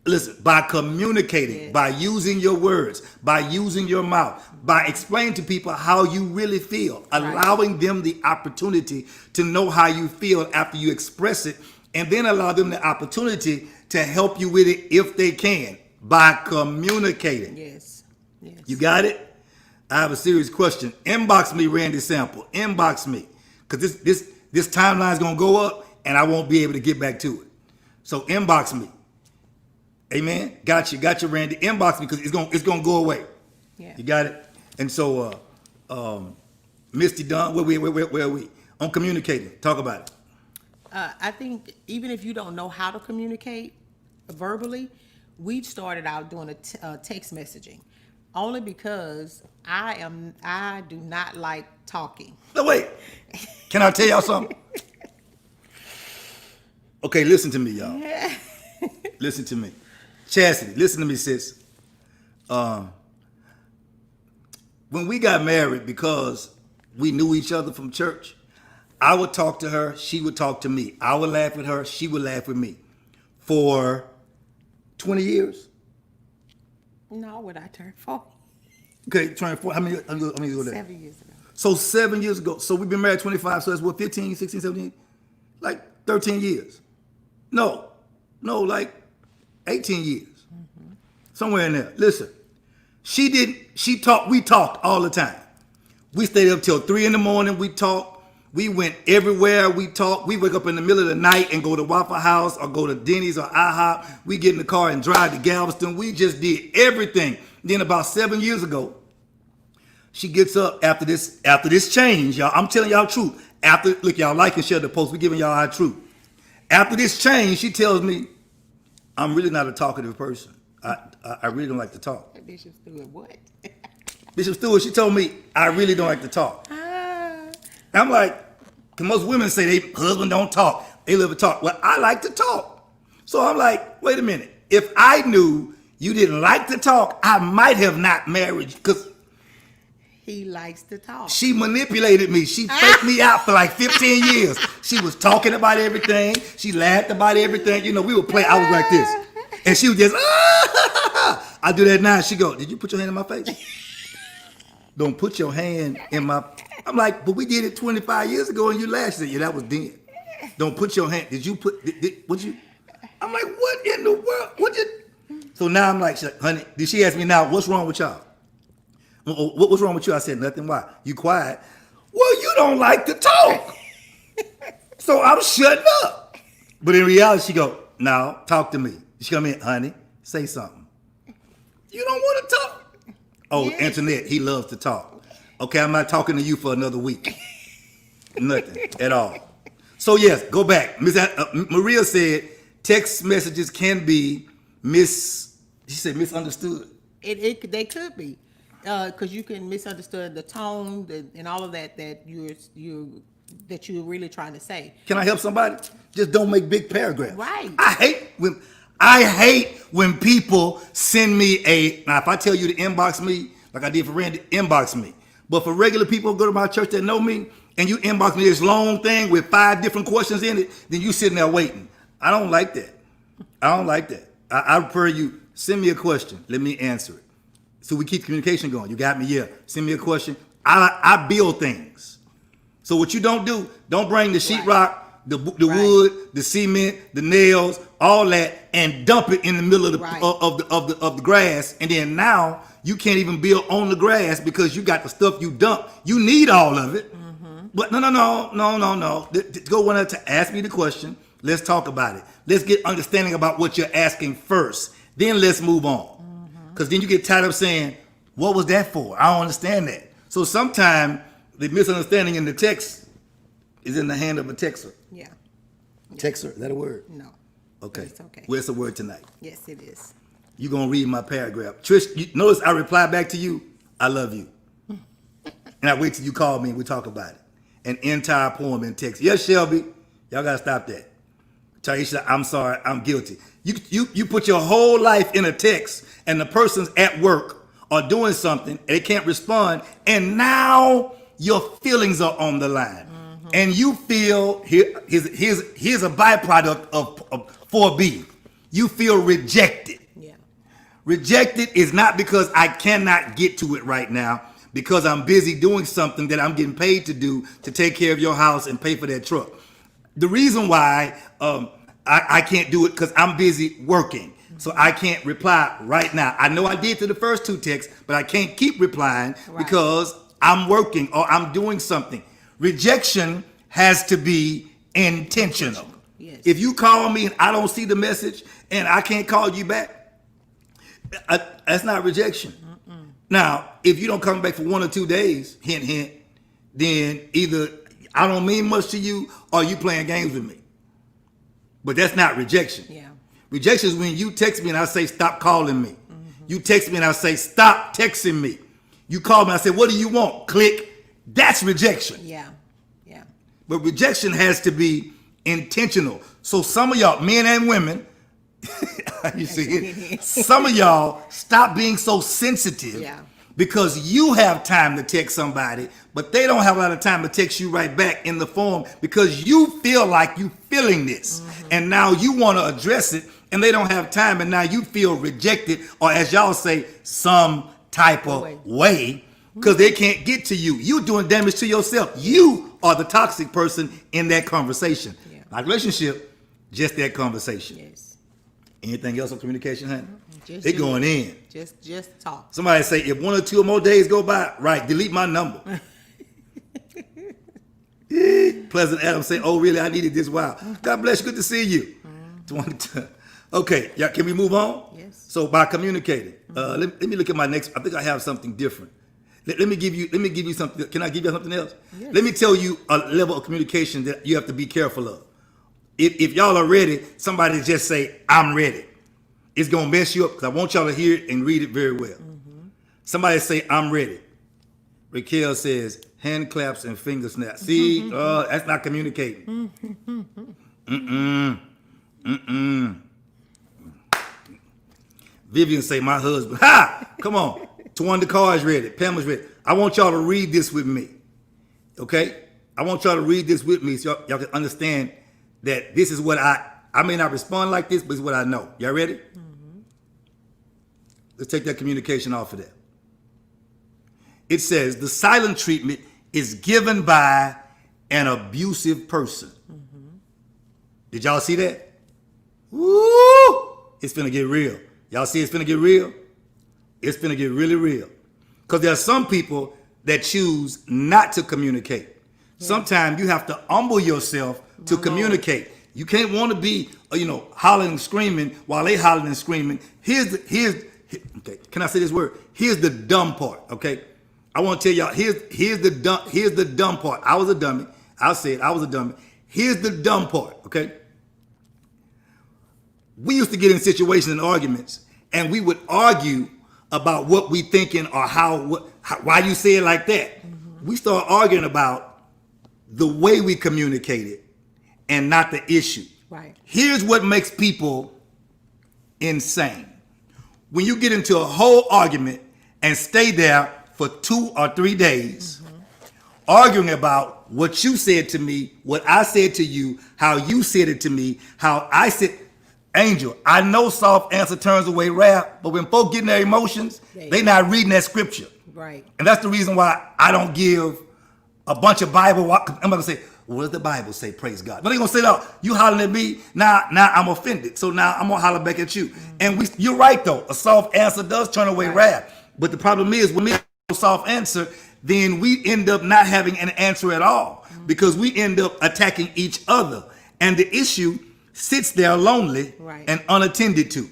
Listen, by communicating, Yes. by using your words, by using your mouth, by explaining to people how you really feel, allowing them the opportunity to know how you feel after you express it, and then allow them the opportunity to help you with it if they can, by communicating. Yes. Yes. You got it? I have a serious question. Inbox me, Randy Sample. Inbox me. Because this timeline is going to go up, and I won't be able to get back to it. So inbox me. Amen. Got you, Randy. Inbox me because it's gonna go away. Yeah. You got it. And so, Misty Dunn, where are we on communicating? Talk about it. I think even if you don't know how to communicate verbally, we started out doing text messaging, only because I do not like talking. No, wait. Can I tell y'all something? Okay, listen to me, y'all. Listen to me. Chastity, listen to me, sis. When we got married, because we knew each other from church, I would talk to her, she would talk to me. I would laugh with her, she would laugh with me. For 20 years? No, when I turned 40. Okay, 24. How many years ago? 7 years ago. So 7 years ago. So we've been married 25, so that's what, 15, 16, 17? Like 13 years. No, like 18 years. Mm-hmm. Somewhere in there. Listen, we talked all the time. We stayed up till 3 a.m, we talked. We went everywhere, we talked. We wake up in the middle of the night and go to Waffle House or go to Denny's or IHOP. We get in the car and drive to Galveston. We just did everything. Then about 7 years ago, she gets up after this change, y'all. I'm telling y'all the truth. Look, y'all like and share the post. We're giving y'all our truth. After this change, she tells me, I'm really not a talkative person. I really don't like to talk. Bishop Stewart, what? Bishop Stewart, she told me, I really don't like to talk. I'm like, cause most women say they husband don't talk. They live to talk. Well, I like to talk. So I'm like, wait a minute. If I knew you didn't like to talk, I might have not married you. Because he likes to talk. She manipulated me. She faked me out for like 15 years. She was talking about everything. She laughed about everything. You know, we would play. I was like this. And she was just, I do that now. She go, did you put your hand in my face? Don't put your hand in my... I'm like, but we did it 25 years ago and you laughed at you. That was then. Don't put your hand... Did you put... What you... I'm like, what in the world? What you... So now I'm like, she's like, honey, did she ask me now, what's wrong with y'all? What's wrong with you? I said, nothing. Why? You quiet? Well, you don't like to talk. So I'm shutting up. But in reality, she go, no, talk to me. She come in, honey, say something. You don't want to talk. Oh, yes. Internet, he loves to talk. Okay, I'm not talking to you for another week. Nothing at all. So yes, go back. Maria said text messages can be misunderstood. They could be. Because you can misunderstand the tone and all of that you're really trying to say. Can I help somebody? Just don't make big paragraphs. Right. I hate when people send me now if I tell you to inbox me, like I did for Randy, inbox me. But for regular people who go to my church that know me, and you inbox me this long thing with 5 different questions in it, then you sitting there waiting. I don't like that. I prefer you send me a question. Let me answer it. So we keep communication going. You got me? Yeah. Send me a question. I build things. So what you don't do, don't bring the sheetrock, the wood, the cement, the nails, all that, and dump it in the middle of the grass. And then now you can't even build on the grass because you got the stuff you dump. You need all of it. Mm-hmm. But no. Go one to ask me the question. Let's talk about it. Let's get understanding about what you're asking first. Then let's move on. Because then you get tired of saying, what was that for? I don't understand that. So sometimes the misunderstanding in the text is in the hand of a texter. Yeah. Texter, is that a word? No. Okay. It's okay. Well, it's a word tonight. Yes, it is. You're going to read my paragraph. Trish, notice I reply back to you, I love you. And I wait till you call me and we talk about it. An entire poem in text. Yes, Shelby, y'all got to stop that. Taisha, I'm sorry, I'm guilty. You put your whole life in a text and the person's at work or doing something and they can't respond, and now your feelings are on the line. Mm-hmm. And you feel, here's a byproduct of 4B. You feel rejected. Yeah. Rejected is not because I cannot get to it right now, because I'm busy doing something that I'm getting paid to do to take care of your house and pay for that truck. The reason why I can't do it because I'm busy working. So I can't reply right now. I know I did to the first 2 texts, but I can't keep replying because I'm working or I'm doing something. Rejection has to be intentional. Yes. If you call me and I don't see the message and I can't call you back, that's not rejection. Mm-mm. Now, if you don't come back for 1 or 2 days, hint, hint, then either I don't mean much to you or you playing games with me. But that's not rejection. Yeah. Rejection is when you text me and I say, stop calling me. Mm-hmm. You text me and I say, stop texting me. You call me and I say, what do you want? Click. That's rejection. Yeah. Yeah. But rejection has to be intentional. So some of y'all, men and women, you see it, some of y'all stop being so sensitive. Yeah. Because you have time to text somebody, but they don't have a lot of time to text you right back in the form because you feel like you feeling this. And now you want to address it and they don't have time, and now you feel rejected, or as y'all say, some type of way, because they can't get to you. You're doing damage to yourself. You are the toxic person in that conversation. Yeah. Not relationship, just that conversation. Yes. Anything else on communication, honey? Just They do going it. in. Just talk. Somebody say, if 1 or 2 more days go by, right, delete my number. Pleasant Adams say, oh, really, I needed this. Wow. God bless you. Good to see you. Okay, yeah, can we move on? Yes. So by communicating, let me look at my next. I think I have something different. Let me give you something. Can I give you something else? Yes. Let me tell you a level of communication that you have to be careful of. If y'all are ready, somebody just say, I'm ready. It's going to mess you up because I want y'all to hear it and read it very well. Somebody say, I'm ready. Raquel says, hand claps and finger snaps. See, that's not communicating. Vivian say, my husband. Ha! Come on. Tawanda Carr is ready. Pamela's ready. I want y'all to read this with me. Okay? I want y'all to read this with me so y'all can understand that this is what I may not respond like this, but it's what I know. Y'all ready? Let's take that communication off of that. It says the silent treatment is given by an abusive person. Did y'all see that? Woo! It's finna get real. Y'all see it's finna get real? It's finna get really real. Because there are some people that choose not to communicate. Sometimes you have to humble yourself to communicate. You can't want to be, hollering and screaming while they hollering and screaming. Okay, can I say this word? Here's the dumb part, okay? I want to tell y'all, here's the dumb part. I was a dummy. I'll say it, I was a dummy. Here's the dumb part, okay? We used to get in situations and arguments, and we would argue about what we thinking or why you say it like that. We start arguing about the way we communicated and not the issue. Right. Here's what makes people insane. When you get into a whole argument and stay there for 2 or 3 days, arguing about what you said to me, what I said to you, how you said it to me, how I said, Angel, I know soft answer turns away wrath, but when folk get in their emotions, they not reading that scripture. Right. And that's the reason why I don't give a bunch of Bible. I'm not gonna say, what does the Bible say? Praise God. But they gonna say, no, you hollering at me, now I'm offended. So now I'm gonna holler back at you. And you're right though, a soft answer does turn away wrath. But the problem is when we have a soft answer, then we end up not having an answer at all because we end up attacking each other. And the issue sits there lonely and unattended to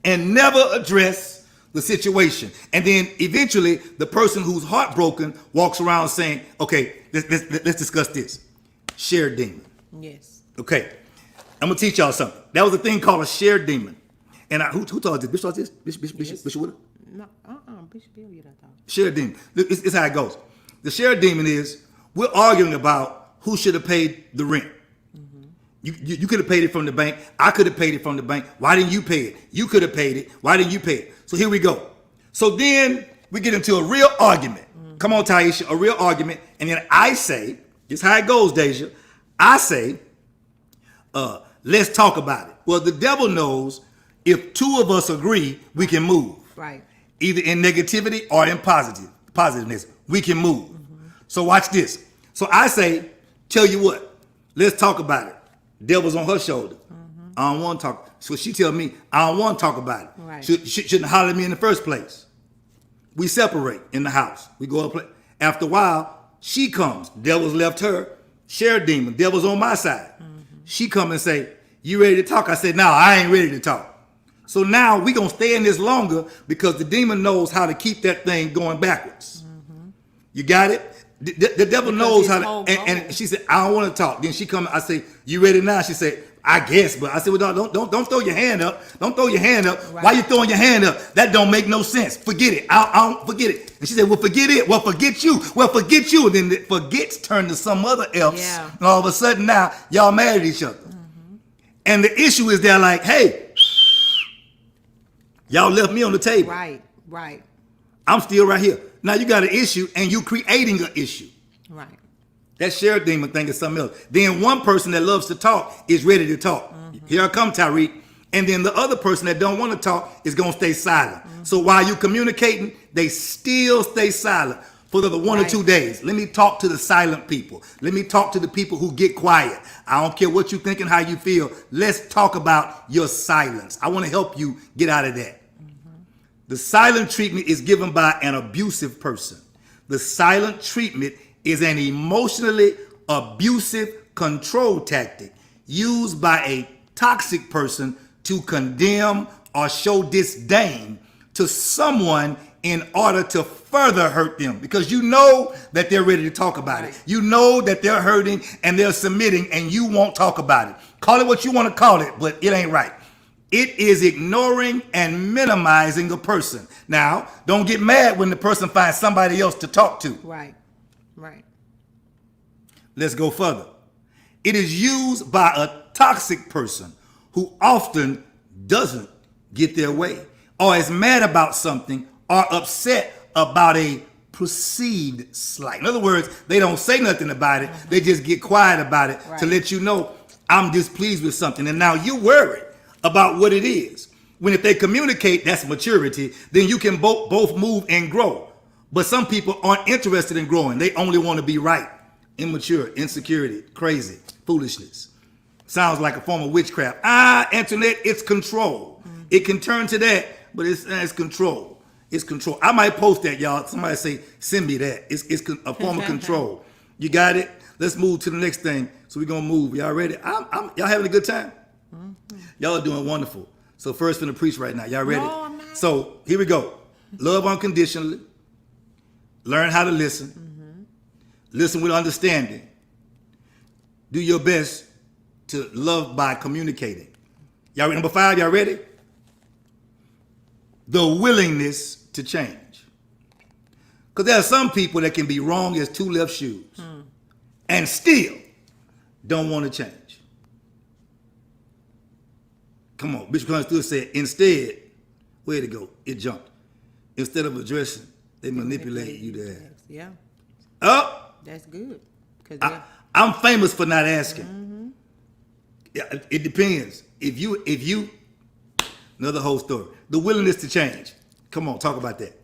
and never address the situation. And then eventually the person who's heartbroken walks around saying, okay, let's discuss this. Shared demon. Yes. Okay, I'm gonna teach y'all something. That was a thing called a shared demon. And who taught this? Bishop taught this? Bishop Woodard? No, Bishop Bill, you don't talk. Shared demon. This is how it goes. The shared demon is we're arguing about who should have paid the rent. You could have paid it from the bank. I could have paid it from the bank. Why didn't you pay it? You could have paid it. Why didn't you pay it? So here we go. So then we get into a real argument. Come on, Taisha, a real argument. And then I say, this is how it goes, Deja. I say, let's talk about it. Well, the devil knows if 2 of us agree, we can move. Right. Either in negativity or in positiveness. We can move. So watch this. So I say, tell you what, let's talk about it. Devil's on her shoulder. I don't want to talk. So she tell me, I don't want to talk about it. Right. Shouldn't holler at me in the first place. We separate in the house. We go up. After a while, she comes. Devil's left her. Shared demon. Devil's on my side. She come and say, you ready to talk? I said, no, I ain't ready to talk. So now we going to stay in this longer because the demon knows how to keep that thing going backwards. You got it? The devil Because knows his how to. whole And goal- she said, I don't want to talk. Then she come. I say, you ready now? She said, I guess. But I said, well, don't throw your hand up. Don't throw your hand up. Right. Why you throwing your hand up? That don't make no sense. Forget it. I don't forget it. And she said, well, forget it. Well, forget you. Well, forget you. And then the forgets turned to some other else. Yeah. And all of a sudden now y'all mad at each other. And the issue is they're like, hey, y'all left me on the table. Right. I'm still right here. Now you got an issue and you creating an issue. Right. That shared demon thing is something else. Then one person that loves to talk is ready to talk. Here I come, Tyreek. And then the other person that don't want to talk is going to stay silent. So while you communicating, they still stay silent for the 1 or 2 days. Let me talk to the silent people. Let me talk to the people who get quiet. I don't care what you think and how you feel. Let's talk about your silence. I want to help you get out of that. The silent treatment is given by an abusive person. The silent treatment is an emotionally abusive control tactic used by a toxic person to condemn or show disdain to someone in order to further hurt them, because you know that they're ready to talk about it. You know that they're hurting and they're submitting and you won't talk about it. Call it what you want to call it, but it ain't right. It is ignoring and minimizing a person. Now, don't get mad when the person finds somebody else to talk to. Right. Let's go further. It is used by a toxic person who often doesn't get their way, or is mad about something, or upset about a perceived slight. In other words, they don't say nothing about it. They just get quiet about it to let you know, I'm displeased with something. And now you're worried about what it is. When if they communicate, that's maturity, then you can both move and grow. But some people aren't interested in growing. They only want to be right. Immature, insecurity, crazy, foolishness. Sounds like a form of witchcraft. Internet, it's control. It can turn to that, but it's control. It's control. I might post that, y'all. Somebody say, send me that. It's a form of control. You got it? Let's move to the next thing. So we're going to move. Y'all ready? Y'all having a good time? Y'all are doing wonderful. So first finna preach right now. Y'all ready? No, I'm not. So here we go. Love unconditionally. Learn how to listen. Listen with understanding. Do your best to love by communicating. Y'all ready? Number 5, y'all ready? The willingness to change. Because there are some people that can be wrong as 2 left shoes and still don't want to change. Come on, Bishop Clarence Stewart said, instead, where'd it go? It jumped. Instead of addressing, they manipulate you to ask. Yeah. Oh, That's good. I'm famous for not asking. Yeah, it depends. If you, another whole story. The willingness to change. Come on, talk about that.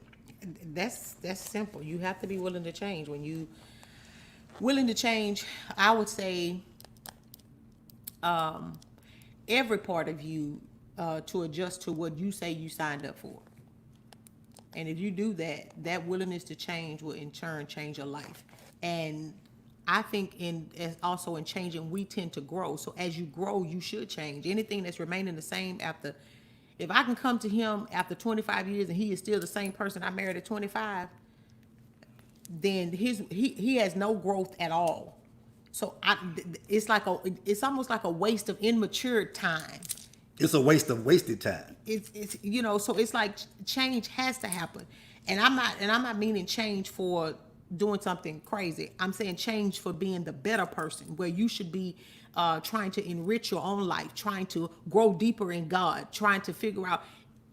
That's simple. You have to be willing to change. When you willing to change, I would say every part of you to adjust to what you say you signed up for. And if you do that, that willingness to change will in turn change your life. And I think also in changing, we tend to grow. So as you grow, you should change. Anything that's remaining the same after, if I can come to him after 25 years and he is still the same person I married at 25, then he has no growth at all. So it's almost like a waste of immature time. It's a waste of wasted time. It's so it's like change has to happen. And I'm not meaning change for doing something crazy. I'm saying change for being the better person, where you should be trying to enrich your own life, trying to grow deeper in God, trying to figure out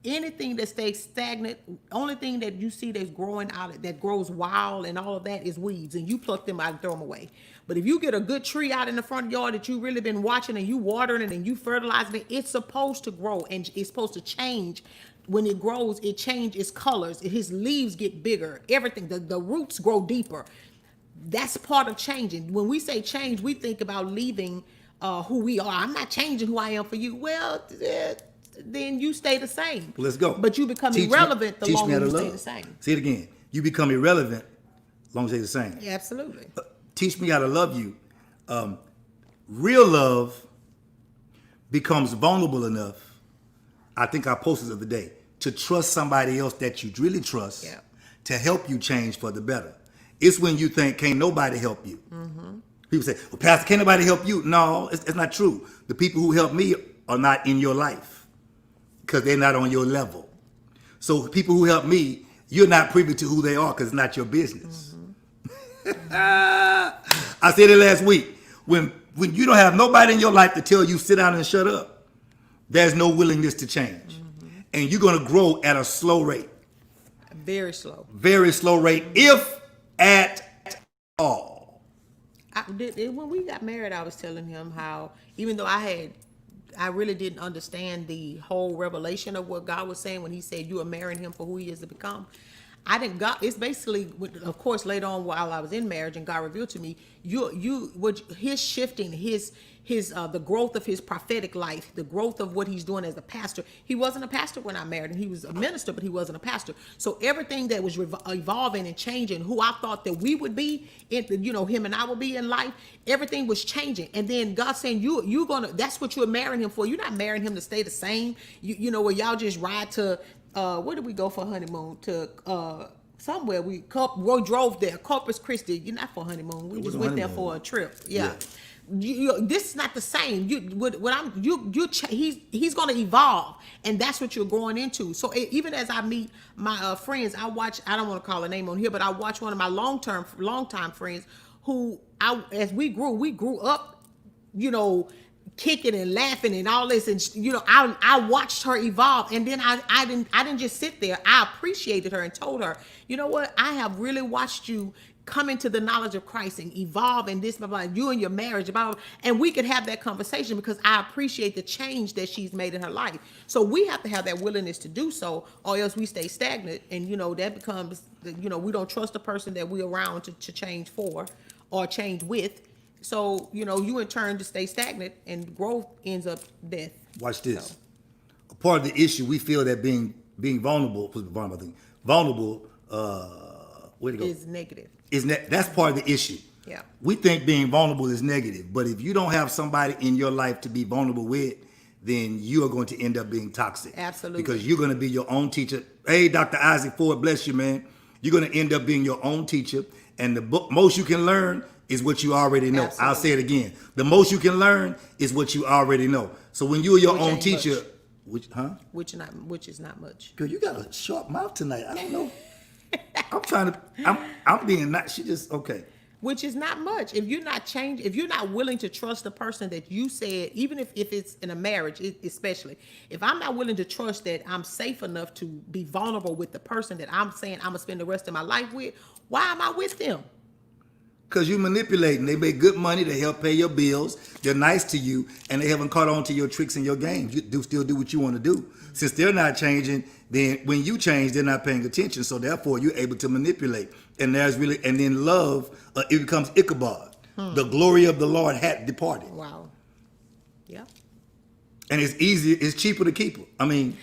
anything that stays stagnant. Only thing that you see that's growing out, that grows wild and all of that, is weeds, and you pluck them out and throw them away. But if you get a good tree out in the front yard that you really been watching and you watering it and you fertilizing it, it's supposed to grow and it's supposed to change. When it grows, it changes its colors. His leaves get bigger. Everything, the roots grow deeper. That's part of changing. When we say change, we think about leaving who we are. I'm not changing who I am for you. Well, then you stay the same. Let's go. But you become irrelevant the longer you stay the same. Say it again. You become irrelevant as long as you stay the same. Yeah, absolutely. Teach me how to love you. Real love becomes vulnerable enough, I think I posted the other day, to trust somebody else that you really trust to help you change for the better. It's when you think can't nobody help you. People say, well, Pastor, can't nobody help you? No, it's not true. The people who help me are not in your life because they're not on your level. So people who help me, you're not privy to who they are because it's not your business. I said it last week. When you don't have nobody in your life to tell you sit down and shut up, there's no willingness to change. And you're going to grow at a slow rate. Very slow. Very slow rate, if at all. When we got married, I was telling him how, even though I really didn't understand the whole revelation of what God was saying when he said you are marrying him for who he is to become. It's basically, of course, later on while I was in marriage and God revealed to me, his shifting, the growth of his prophetic life, the growth of what he's doing as a pastor. He wasn't a pastor when I married him. He was a minister, but he wasn't a pastor. So everything that was evolving and changing, who I thought that we would be, him and I would be in life, everything was changing. And then God saying, that's what you're marrying him for. You're not marrying him to stay the same. Where y'all just ride to, where did we go for honeymoon? To somewhere we drove there, Corpus Christi. You're not for honeymoon. We just went there for a trip. Yeah. This is not the same. He's going to evolve, and that's what you're going into. So even as I meet my friends, I don't want to call a name on here, but I watch one of my longtime friends who as we grew up, kicking and laughing and all this, and I watched her evolve, and then I didn't just sit there. I appreciated her and told her, you know what, I have really watched you come into the knowledge of Christ and evolve in this, blah, blah, you and your marriage, blah, blah, and we could have that conversation because I appreciate the change that she's made in her life. So we have to have that willingness to do so, or else we stay stagnant, and that becomes, we don't trust the person that we're around to change for or change with. So, you in turn to stay stagnant, and growth ends up death. Watch this. So. A part of the issue, we feel that being vulnerable, where'd it go? Is negative. That's part of the issue. Yeah. We think being vulnerable is negative, but if you don't have somebody in your life to be vulnerable with, then you are going to end up being toxic. Absolutely. Because you're going to be your own teacher. Hey, Dr. Isaac Ford, bless you, man. You're going to end up being your own teacher, and the most you can learn is what you already know. Absolutely. I'll say it again. The most you can learn is what you already know. So when you're your own teacher, which is not much. Girl, you got a sharp mouth tonight. I don't know. I'm being not. She just okay. Which is not much. If you're not changed, if you're not willing to trust the person that you said, even if it's in a marriage, especially, if I'm not willing to trust that I'm safe enough to be vulnerable with the person that I'm saying I'm gonna spend the rest of my life with, why am I with them? Because you manipulating. They make good money. They help pay your bills. They're nice to you, and they haven't caught on to your tricks and your games. You still do what you want to do. Since they're not changing, then when you change, they're not paying attention. So therefore, you're able to manipulate. And then love, it becomes Ichabod. The glory of the Lord had departed. Wow. Yeah. And it's cheaper to keep her. I mean.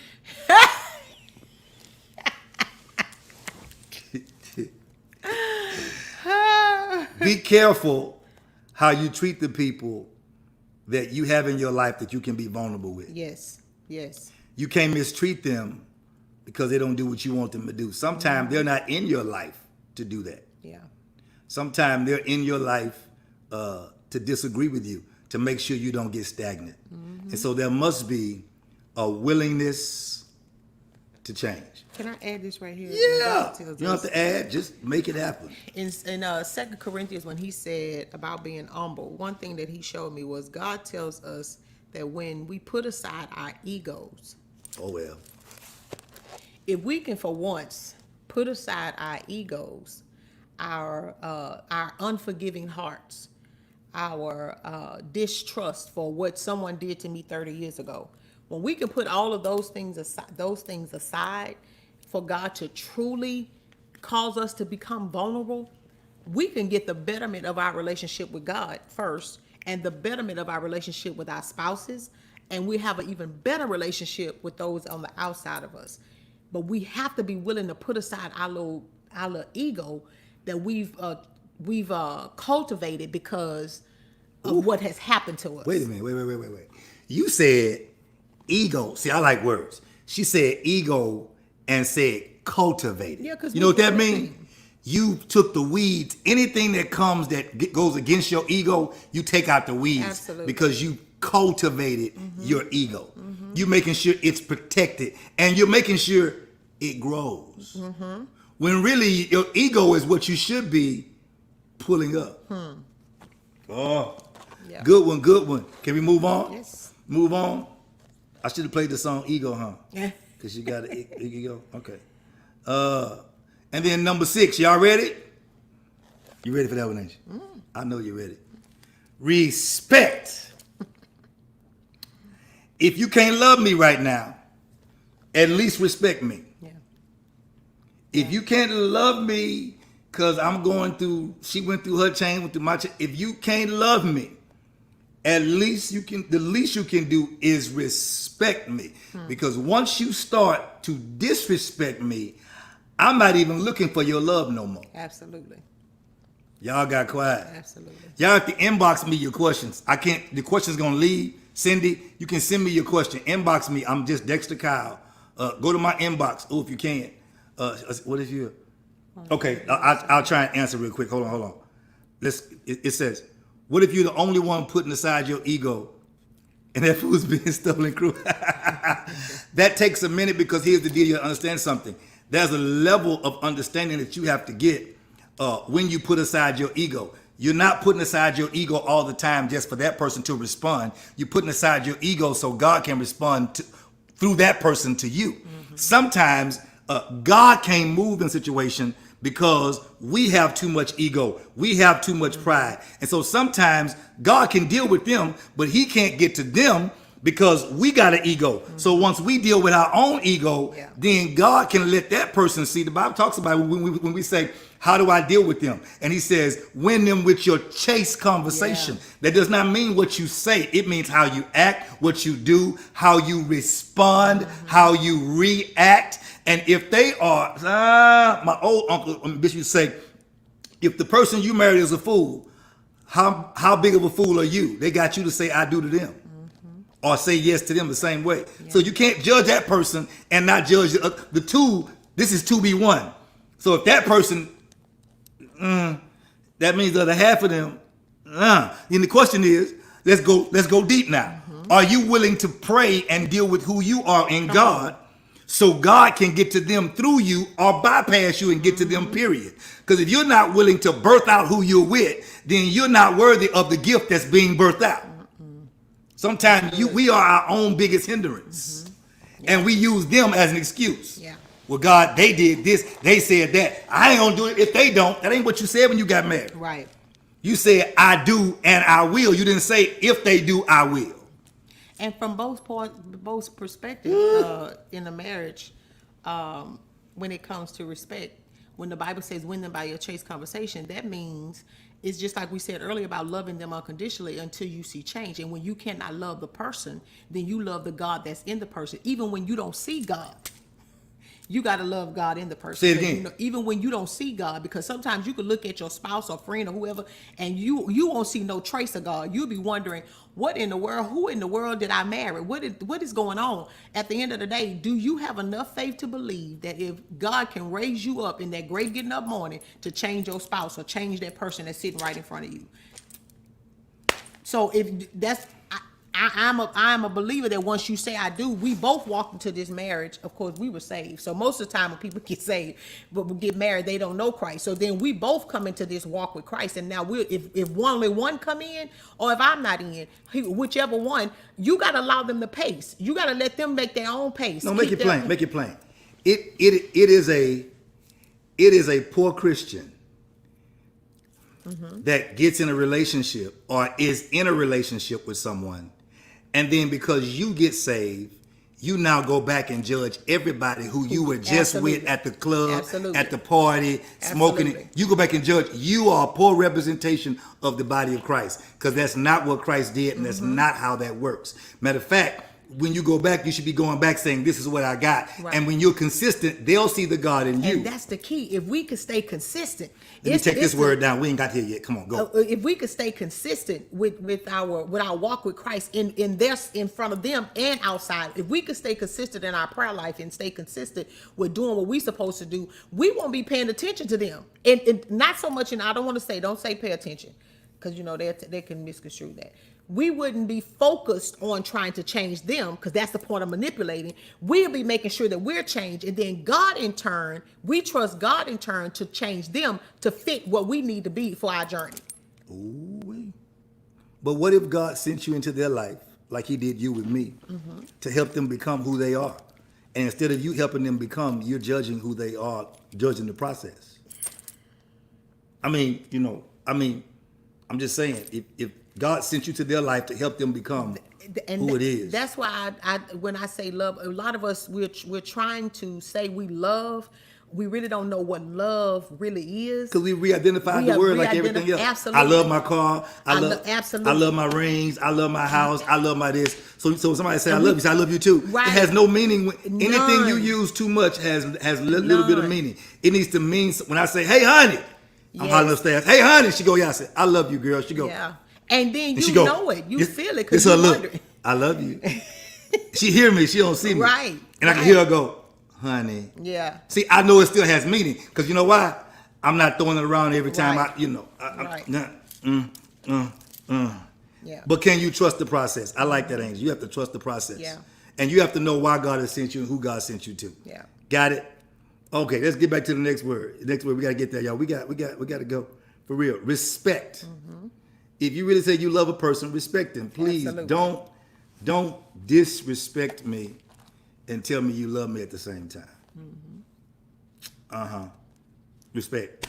Be careful how you treat the people that you have in your life that you can be vulnerable with. Yes. You can't mistreat them because they don't do what you want them to do. Sometimes they're not in your life to do that. Yeah. Sometimes they're in your life to disagree with you, to make sure you don't get stagnant. And so there must be a willingness to change. Can I add this right here? Yeah. You don't have to add, just make it happen. In 2 Corinthians, when he said about being humble, one thing that he showed me was God tells us that when we put aside our egos, if we can for once put aside our egos, our unforgiving hearts, our distrust for what someone did to me 30 years ago, when we can put all of those things aside for God to truly cause us to become vulnerable, we can get the betterment of our relationship with God first, and the betterment of our relationship with our spouses, and we have an even better relationship with those on the outside of us. But we have to be willing to put aside our little ego that we've cultivated because of what has happened to us. Wait a minute. Wait. You said ego. See, I like words. She said ego and said cultivated. Yeah, because you know what that means? you took the weeds. Anything that comes that goes against your ego, you take out the weeds. Absolutely. Because you cultivated your ego. You're making sure it's protected, and you're making sure it grows. When really your ego is what you should be pulling up. Oh, Yeah. good one, good one. Can we move on? Yes. Move on. I should have played the song Ego, huh? Yeah. Because you got an ego. Okay. And then number 6, y'all ready? You ready for that one, ain't you? I know you're ready. Respect. If you can't love me right now, at least respect me. Yeah. If you can't love me because I'm going through, she went through her chain, went through my chain. If you can't love me, at least you can, the least you can do is respect me. Because once you start to disrespect me, I'm not even looking for your love no more. Absolutely. Y'all got quiet. Absolutely. Y'all have to inbox me your questions. I can't, the question's gonna leave. Cindy, you can send me your question. Inbox me. I'm just Dexter Kyle. Go to my inbox. Oh, if you can. What is your? Okay, I'll try and answer real quick. Hold on. It says, what if you're the only one putting aside your ego and that food's being stolen crew? That takes a minute, because here's the deal. You understand something. There's a level of understanding that you have to get when you put aside your ego. You're not putting aside your ego all the time just for that person to respond. You're putting aside your ego so God can respond through that person to you. Sometimes God can't move in a situation because we have too much ego. We have too much pride. And so sometimes God can deal with them, but he can't get to them because we got an ego. So once we deal with our own ego, then God can let that person see. The Bible talks about when we say, how do I deal with them? And he says, win them with your chaste conversation. That does not mean what you say. It means how you act, what you do, how you respond, how you react. And if they are, my old uncle Bishop used to say, if the person you married is a fool, how big of a fool are you? They got you to say I do to them. Or say yes to them the same way. So you can't judge that person and not judge the two. This is 2v1. So if that person, that means the other half of them. Then the question is, let's go deep now. Are you willing to pray and deal with who you are in God, so God can get to them through you, or bypass you and get to them, period? Because if you're not willing to birth out who you're with, then you're not worthy of the gift that's being birthed out. Sometimes we are our own biggest hindrance. And we use them as an excuse. Well, God, they did this, they said that. I ain't gonna do it if they don't. That ain't what you said when you got married. Right. You said, I do and I will. You didn't say, if they do, I will. And from both perspectives in a marriage, when it comes to respect, when the Bible says win them by your chaste conversation, that means it's just like we said earlier about loving them unconditionally until you see change. And when you cannot love the person, then you love the God that's in the person. Even when you don't see God, you got to love God in the person. Say it again. You know, even when you don't see God, because sometimes you could look at your spouse or friend or whoever, and you won't see no trace of God. You'll be wondering, what in the world? Who in the world did I marry? What is going on? At the end of the day, do you have enough faith to believe that if God can raise you up in that great getting up morning to change your spouse or change that person that's sitting right in front of you? So if that's, I'm a believer that once you say I do, we both walked into this marriage. Of course, we were saved. So most of the time when people get saved, but get married, they don't know Christ. So then we both come into this walk with Christ. And now if only one come in, or if I'm not in, whichever one, you got to allow them the pace. You got to let them make their own pace. No, make it plain. Make it plain. It is a poor Christian that gets in a relationship or is in a relationship with someone, and then because you get saved, you now go back and judge everybody who you were just with at the club, at the party, smoking it. You go back and judge. You are a poor representation of the body of Christ, because that's not what Christ did, and that's not how that works. Matter of fact, when you go back, you should be going back saying, this is what I got. Right. And when you're consistent, they'll see the God in you. And that's the key. If we could stay consistent. Let me take this word down. We ain't got here yet. Come on, go. If we could stay consistent with our walk with Christ in front of them and outside, if we could stay consistent in our prayer life and stay consistent with doing what we're supposed to do, we won't be paying attention to them. And not so much, and I don't say pay attention, because they can misconstrue that. We wouldn't be focused on trying to change them, because that's the point of manipulating. We'll be making sure that we're changed, and then God in turn, we trust God in turn to change them to fit what we need to be for our journey. Ooh-wee. But what if God sent you into their life, like he did you with me, to help them become who they are? And instead of you helping them become, you're judging who they are, judging the process. I'm just saying, if God sent you to their life to help them become who it is. That's why when I say love, a lot of us, we're trying to say we love. We really don't know what love really is. Because we re-identified the word like everything else. Absolutely. I love my car. Absolutely. I love my rings. I love my house. I love my this. So somebody say I love you, say I love you too. Right. It has no meaning. Anything None. you use too much has little bit of meaning. It needs to mean, when I say, hey, honey, I'm hollering upstairs. Hey, honey. She go, yeah. I said, I love you, girl. She go. Yeah. And then she go, know it. You feel it because her you're look. wondering. I love you. She hear me. She don't see me. Right. And I can hear her go, honey. Yeah. See, I know it still has meaning, because you know why? I'm not throwing it around every time. Right. Yeah. But can you trust the process? I like that, Angel. You have to trust the process. Yeah. And you have to know why God has sent you and who God sent you to. Yeah. Got it? Okay, let's get back to the next word. The next word, we gotta get there, y'all. We got to go. For real. Respect. If you really say you love a person, respect them. Please Absolutely. don't disrespect me and tell me you love me at the same time. Respect.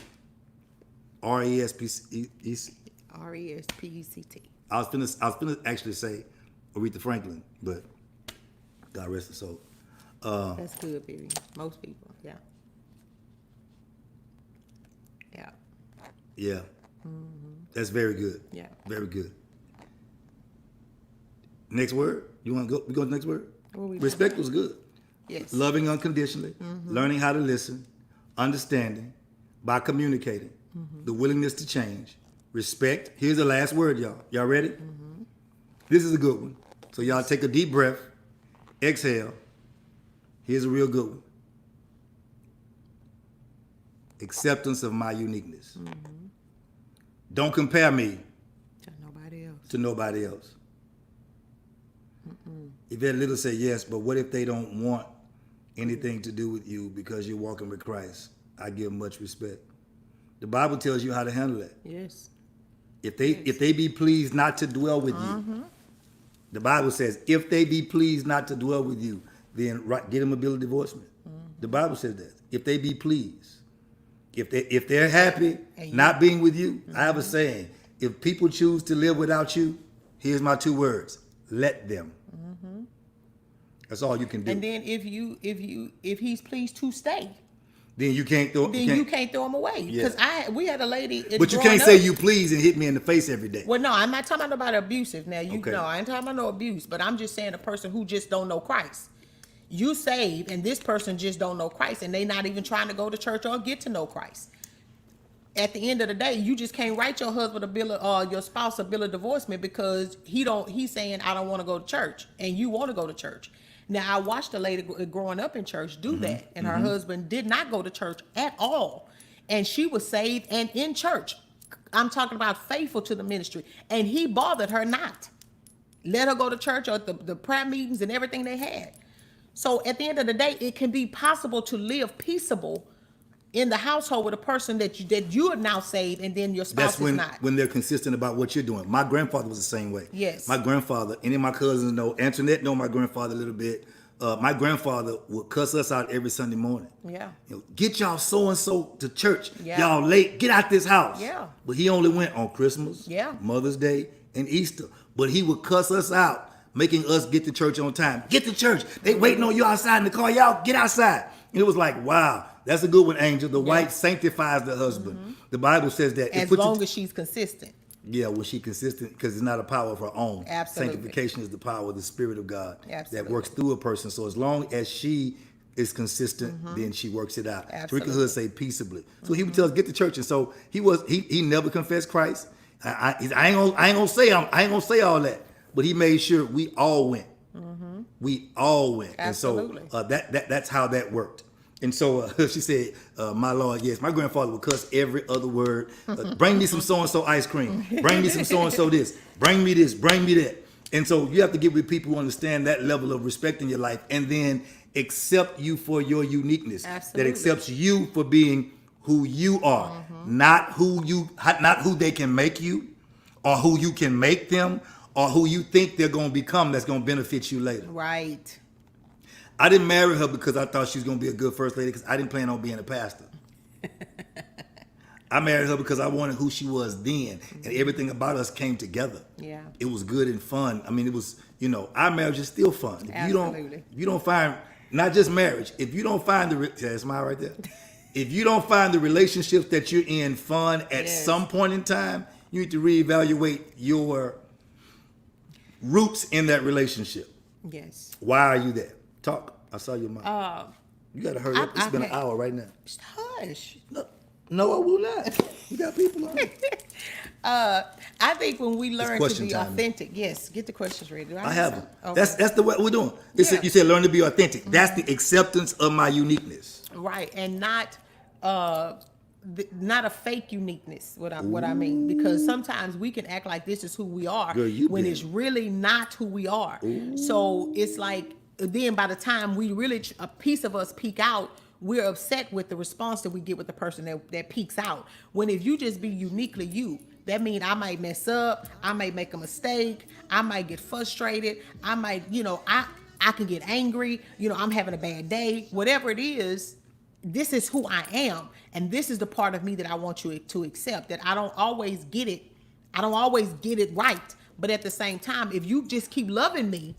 R-E-S-P-E-C. R-E-S-P-E-C-T. I was finna actually say Aretha Franklin, but God rest her soul. That's good, baby. Most people, yeah. Yeah. Yeah. That's very good. Yeah. Very good. Next word? You want to go? We go to the next word? Respect was good. Yes. Loving unconditionally, learning how to listen, understanding, by communicating, the willingness to change, respect. Here's the last word, y'all. Y'all ready? This is a good one. So y'all take a deep breath, exhale. Here's a real good one. Acceptance of my uniqueness. Don't compare me To nobody else. to nobody else. Yvette Little say yes, but what if they don't want anything to do with you because you're walking with Christ? I give much respect. The Bible tells you how to handle that. Yes. If they be pleased not to dwell with you, the Bible says, if they be pleased not to dwell with you, then get them a bill of divorcement. The Bible says that. If they be pleased. If they're happy not being with you, I have a saying, if people choose to live without you, here's my 2 words, let them. That's all you can do. And then if he's pleased to stay, then you can't throw. you can't throw him away. Yeah. Because we had a lady. But you can't say you please and hit me in the face every day. Well, no, I'm not talking about abusive. Now Okay. no, I ain't talking about no abuse. But I'm just saying a person who just don't know Christ. You saved, and this person just don't know Christ, and they not even trying to go to church or get to know Christ. At the end of the day, you just can't write your husband a bill of, your spouse a bill of divorcement because he's saying I don't want to go to church, and you want to go to church. Now I watched a lady growing up in church do that, and her husband did not go to church at all, and she was saved and in church. I'm talking about faithful to the ministry, and he bothered her not. Let her go to church or the prayer meetings and everything they had. So at the end of the day, it can be possible to live peaceable in the household with a person that you are now saved, and then your spouse is not. When they're consistent about what you're doing. My grandfather was the same way. Yes. My grandfather, any of my cousins know, Antoinette know my grandfather a little bit. My grandfather would cuss us out every Sunday morning. Yeah. Get y'all so-and-so to church. Yeah. Y'all late. Get out this house. Yeah. But he only went on Christmas, Mother's Day, and Easter. But he would cuss us out, making us get to church on time. Get to church. They waiting on you outside in the car. Y'all get outside. And it was like, wow, that's a good one, Angel. The wife sanctifies the husband. The Bible says that. As long as she's consistent. Yeah, when she consistent, because it's not a power of her own. Absolutely. Sanctification is the power of the Spirit of God Absolutely. that works through a person. So as long as she is consistent, then she works it out. Absolutely. Tarika Hood say peaceably. So he would tell us get to church, and so he never confessed Christ. I ain't gonna say all that, but he made sure we all went. We all went, Absolutely. and so that's how that worked. And so she said, my Lord, yes, my grandfather would cuss every other word. Bring me some so-and-so ice cream. Bring me some so-and-so this. Bring me this. Bring me that. And so you have to get with people who understand that level of respect in your life and then accept you for your uniqueness. Absolutely. That accepts you for being who you are, not who they can make you or who you can make them or who you think they're going to become that's going to benefit you later. Right. I didn't marry her because I thought she was going to be a good first lady because I didn't plan on being a pastor. I married her because I wanted who she was then, and everything about us came together. Yeah. It was good and fun. I mean, it was, our marriage is still fun. If Absolutely. you don't find, not just marriage, if you don't find the, smile right there. If you don't find the relationships that you're in fun at some point in time, you need to reevaluate your roots in that relationship. Yes. Why are you there? Talk. I saw your mouth. You got to hurry up. It's been an hour right now. Hush. No, I will not. You got people on. I think when we learn to question be time. authentic, yes, get the questions ready. Do I have them. Okay. That's the way we're doing. Yeah. You said learn to be authentic. That's the acceptance of my uniqueness. Right, and not a fake uniqueness. What I mean, because sometimes we can act like this is who we are Girl, you when been. it's really not who we are. So it's like then by the time we really a piece of us peek out, we're upset with the response that we get with the person that peeks out. When if you just be uniquely you, that means I might mess up, I might make a mistake, I might get frustrated, I might, I can get angry, I'm having a bad day, whatever it is. This is who I am, and this is the part of me that I want you to accept. That I don't always get it right, but at the same time, if you just keep loving me,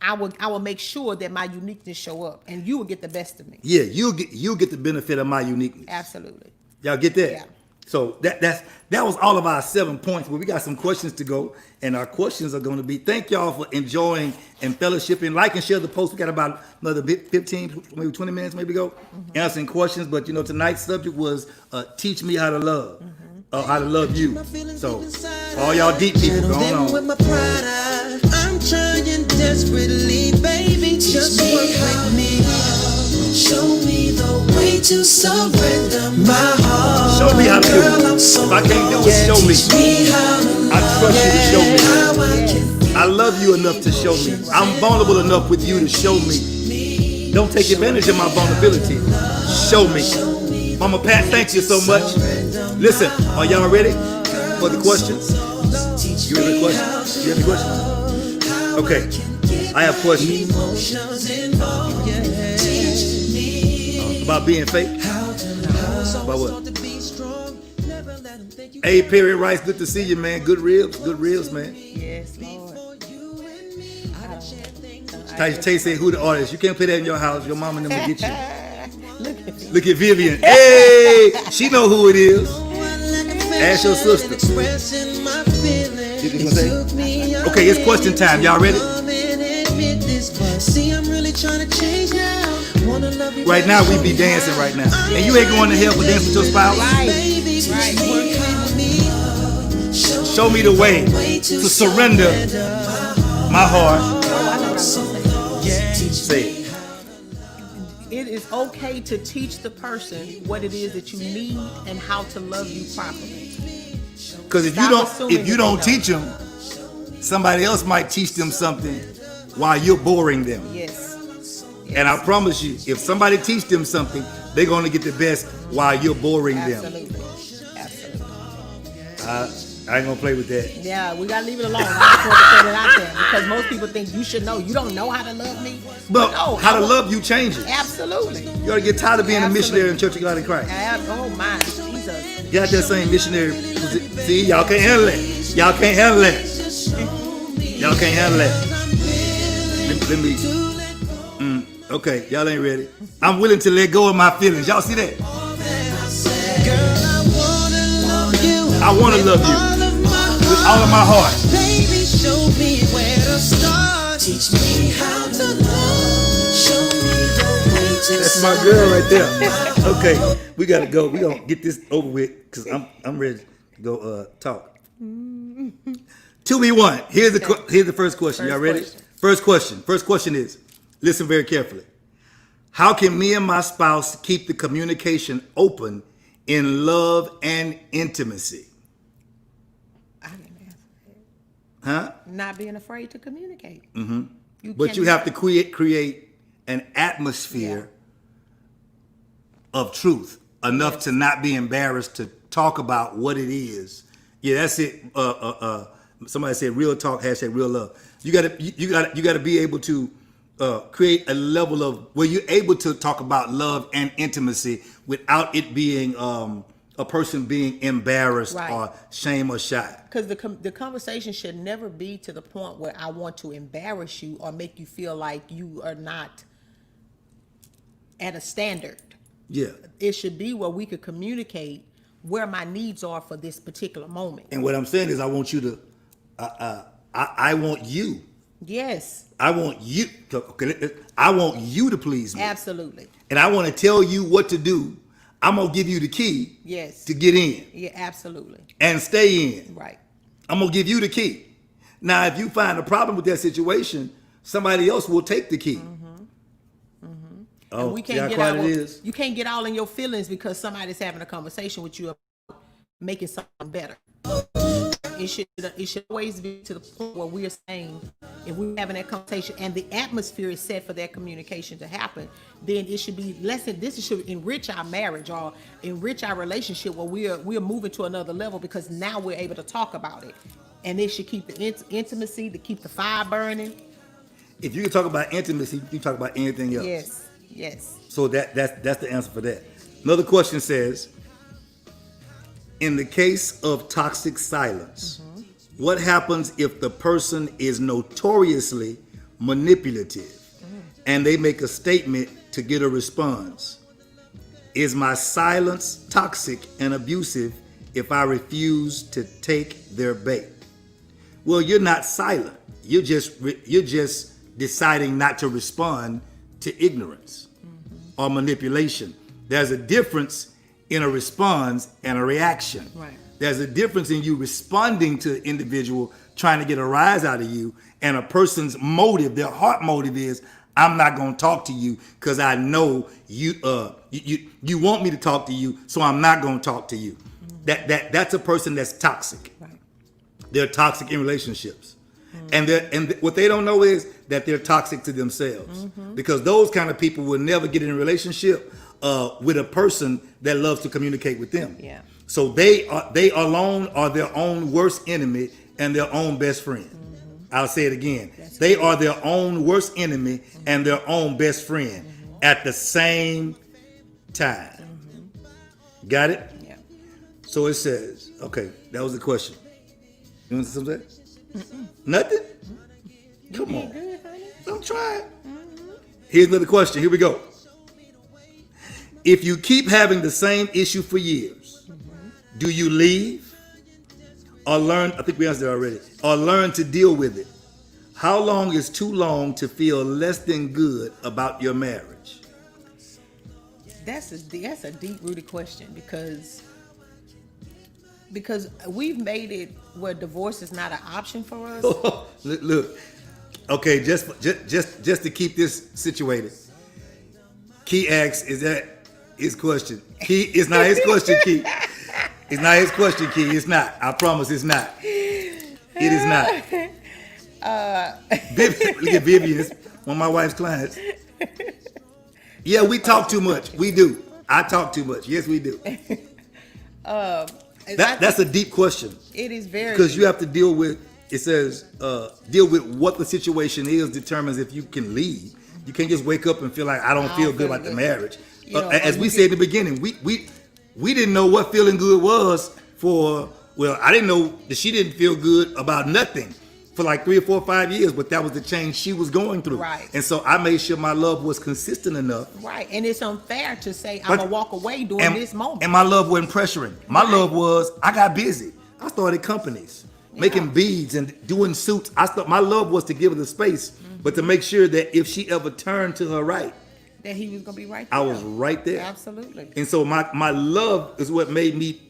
I will make sure that my uniqueness show up, and you will get the best of me. Yeah, you'll get the benefit of my uniqueness. Absolutely. Y'all get that? Yeah. So that was all of our 7 points, but we got some questions to go, and our questions are going to be, thank y'all for enjoying and fellowshipping. Like and share the post. We got about another 15, maybe 20 minutes maybe to go, answering questions. But tonight's subject was teach me how to love, how to love you. So all y'all deep people, go on. With my pride, I'm trying desperately, baby, just work with me. Show me the way to surrender my heart. Show me how to do it. Girl, I'm so If I can't do it, show me. Teach me how to I trust you to show me. how I can I love you enough to show me. I'm vulnerable enough with you to show me. Don't take advantage of my vulnerability. Show me. Mama Pat, thank you so much. Listen, are y'all ready for the questions? You ready for the questions? You have any questions? Okay, I have questions. emotions involved. Teach me About being fake? how to love. About what? Always taught to be strong. Never let 'em think you Hey, Perry Rice, good to see you, man. Good ribs, man. Yes, Lord. for you and me. I done shared things with Tyson Tay said, who the artist? You can't play that in your house. Your mama and them will get you. Look at me. Look at Vivian. Hey, she know who it is. Ask your sister. Expressing my feelings. You gonna say? Took me a Okay, it's question time. Y'all ready? come and admit this, but see, I'm really trying to change now. Wanna love you Right now, we be dancing right now. And you ain't going to hell for dancing with your spouse? baby, right. Work with me. Show me the way to surrender my heart. Say it. It is okay to teach the person what it is that you need and how to love you properly. Because if you don't teach them, somebody else might teach them something while you're boring them. Yes. And I promise you, if somebody teach them something, they're going to get the best while you're boring them. Absolutely. Absolutely. I ain't going to play with that. Yeah, we gotta leave it alone. I just want to put it out there because most people think you should know. You don't know how to love me. But no, how to love you changes. Absolutely. You got to get tired of being a missionary in Church of God in Christ. Oh my, Jesus. You got that same missionary. See, y'all can't handle that. Y'all can't handle that. Y'all can't handle that. Let me. Okay, y'all ain't ready. I'm willing to let go of my feelings. Y'all see that? Girl, I wanna love you. I want to love you All of my with all of my heart. Baby, show me where to start. Teach me how to love. Show me the way to That's my girl right there. Okay, we gotta go. We gonna get this over with because I'm ready to go talk. 2v1. Here's the first question. Y'all ready? First question. First question is, listen very carefully. How can me and my spouse keep the communication open in love and intimacy? I didn't answer that. Huh? Not being afraid to communicate. Mm-hmm. But you have to create an atmosphere of truth enough to not be embarrassed to talk about what it is. Yeah, that's it. Somebody said real talk, hashtag real love. You gotta be able to create a level of where you're able to talk about love and intimacy without it being a person being embarrassed or shame or shy. Because the conversation should never be to the point where I want to embarrass you or make you feel like you are not at a standard. Yeah. It should be where we could communicate where my needs are for this particular moment. And what I'm saying is I want you to, I want you. Yes. I want you. Okay, I want you to please me. Absolutely. And I want to tell you what to do. I'm gonna give you the key. Yes. To get in. Yeah, absolutely. And stay in. Right. I'm gonna give you the key. Now, if you find a problem with that situation, somebody else will take the key. Oh, and we can't you can't get all in your feelings because somebody's having a conversation with you about making something better. It should always be to the point where we are saying, if we're having that conversation and the atmosphere is set for that communication to happen, then it should be this should enrich our marriage or enrich our relationship where we're moving to another level because now we're able to talk about it. And it should keep the intimacy, to keep the fire burning. If you can talk about intimacy, you can talk about anything else. Yes. Yes. So that's the answer for that. Another question says, in the case of toxic silence, what happens if the person is notoriously manipulative and they make a statement to get a response? Is my silence toxic and abusive if I refuse to take their bait? Well, you're not silent. You're just deciding not to respond to ignorance or manipulation. There's a difference in a response and a reaction. Right. There's a difference in you responding to the individual trying to get a rise out of you and a person's motive, their heart motive is, I'm not going to talk to you because I know you want me to talk to you, so I'm not going to talk to you. That's a person that's toxic. Right. They're toxic in relationships. And what they don't know is that they're toxic to themselves, because those kind of people will never get in a relationship with a person that loves to communicate with them. Yeah. So they alone are their own worst enemy and their own best friend. I'll say it again. They are their own worst enemy and their own best friend at the same time. Got it? Yeah. So it says, okay, that was the question. You want to say something? Nothing? Come on. Good, honey. I'm trying. Here's another question. Here we go. If you keep having the same issue for years, do you leave or learn? I think we answered it already. Or learn to deal with it. How long is too long to feel less than good about your marriage? That's a deep-rooted question because we've made it where divorce is not an option for us. Look. Okay, just to keep this situated. Key asks, is that his question? Key, it's not his question, Key. It's not his question, Key. It's not. I promise it's not. It is not. Look at Vivian, it's one of my wife's clients. Yeah, we talk too much. We do. I talk too much. Yes, we do. That's a deep question. It is very because you have to deal with. It says deal with what the situation is determines if you can leave. You can't just wake up and feel like I don't feel good about the marriage. As we said in the beginning, we didn't know what feeling good was for. Well, I didn't know that she didn't feel good about nothing for like 3 or 4 or 5 years, but that was the change she was going through. Right. And so I made sure my love was consistent enough. Right. And it's unfair to say I'm gonna walk away during this moment. And my love wasn't pressuring. My love was I got busy. I started companies. making beads and doing suits. I thought my love was to give her the space, but to make sure that if she ever turned to her right, That he was gonna be right there. I was right there. Absolutely. And so my love is what made me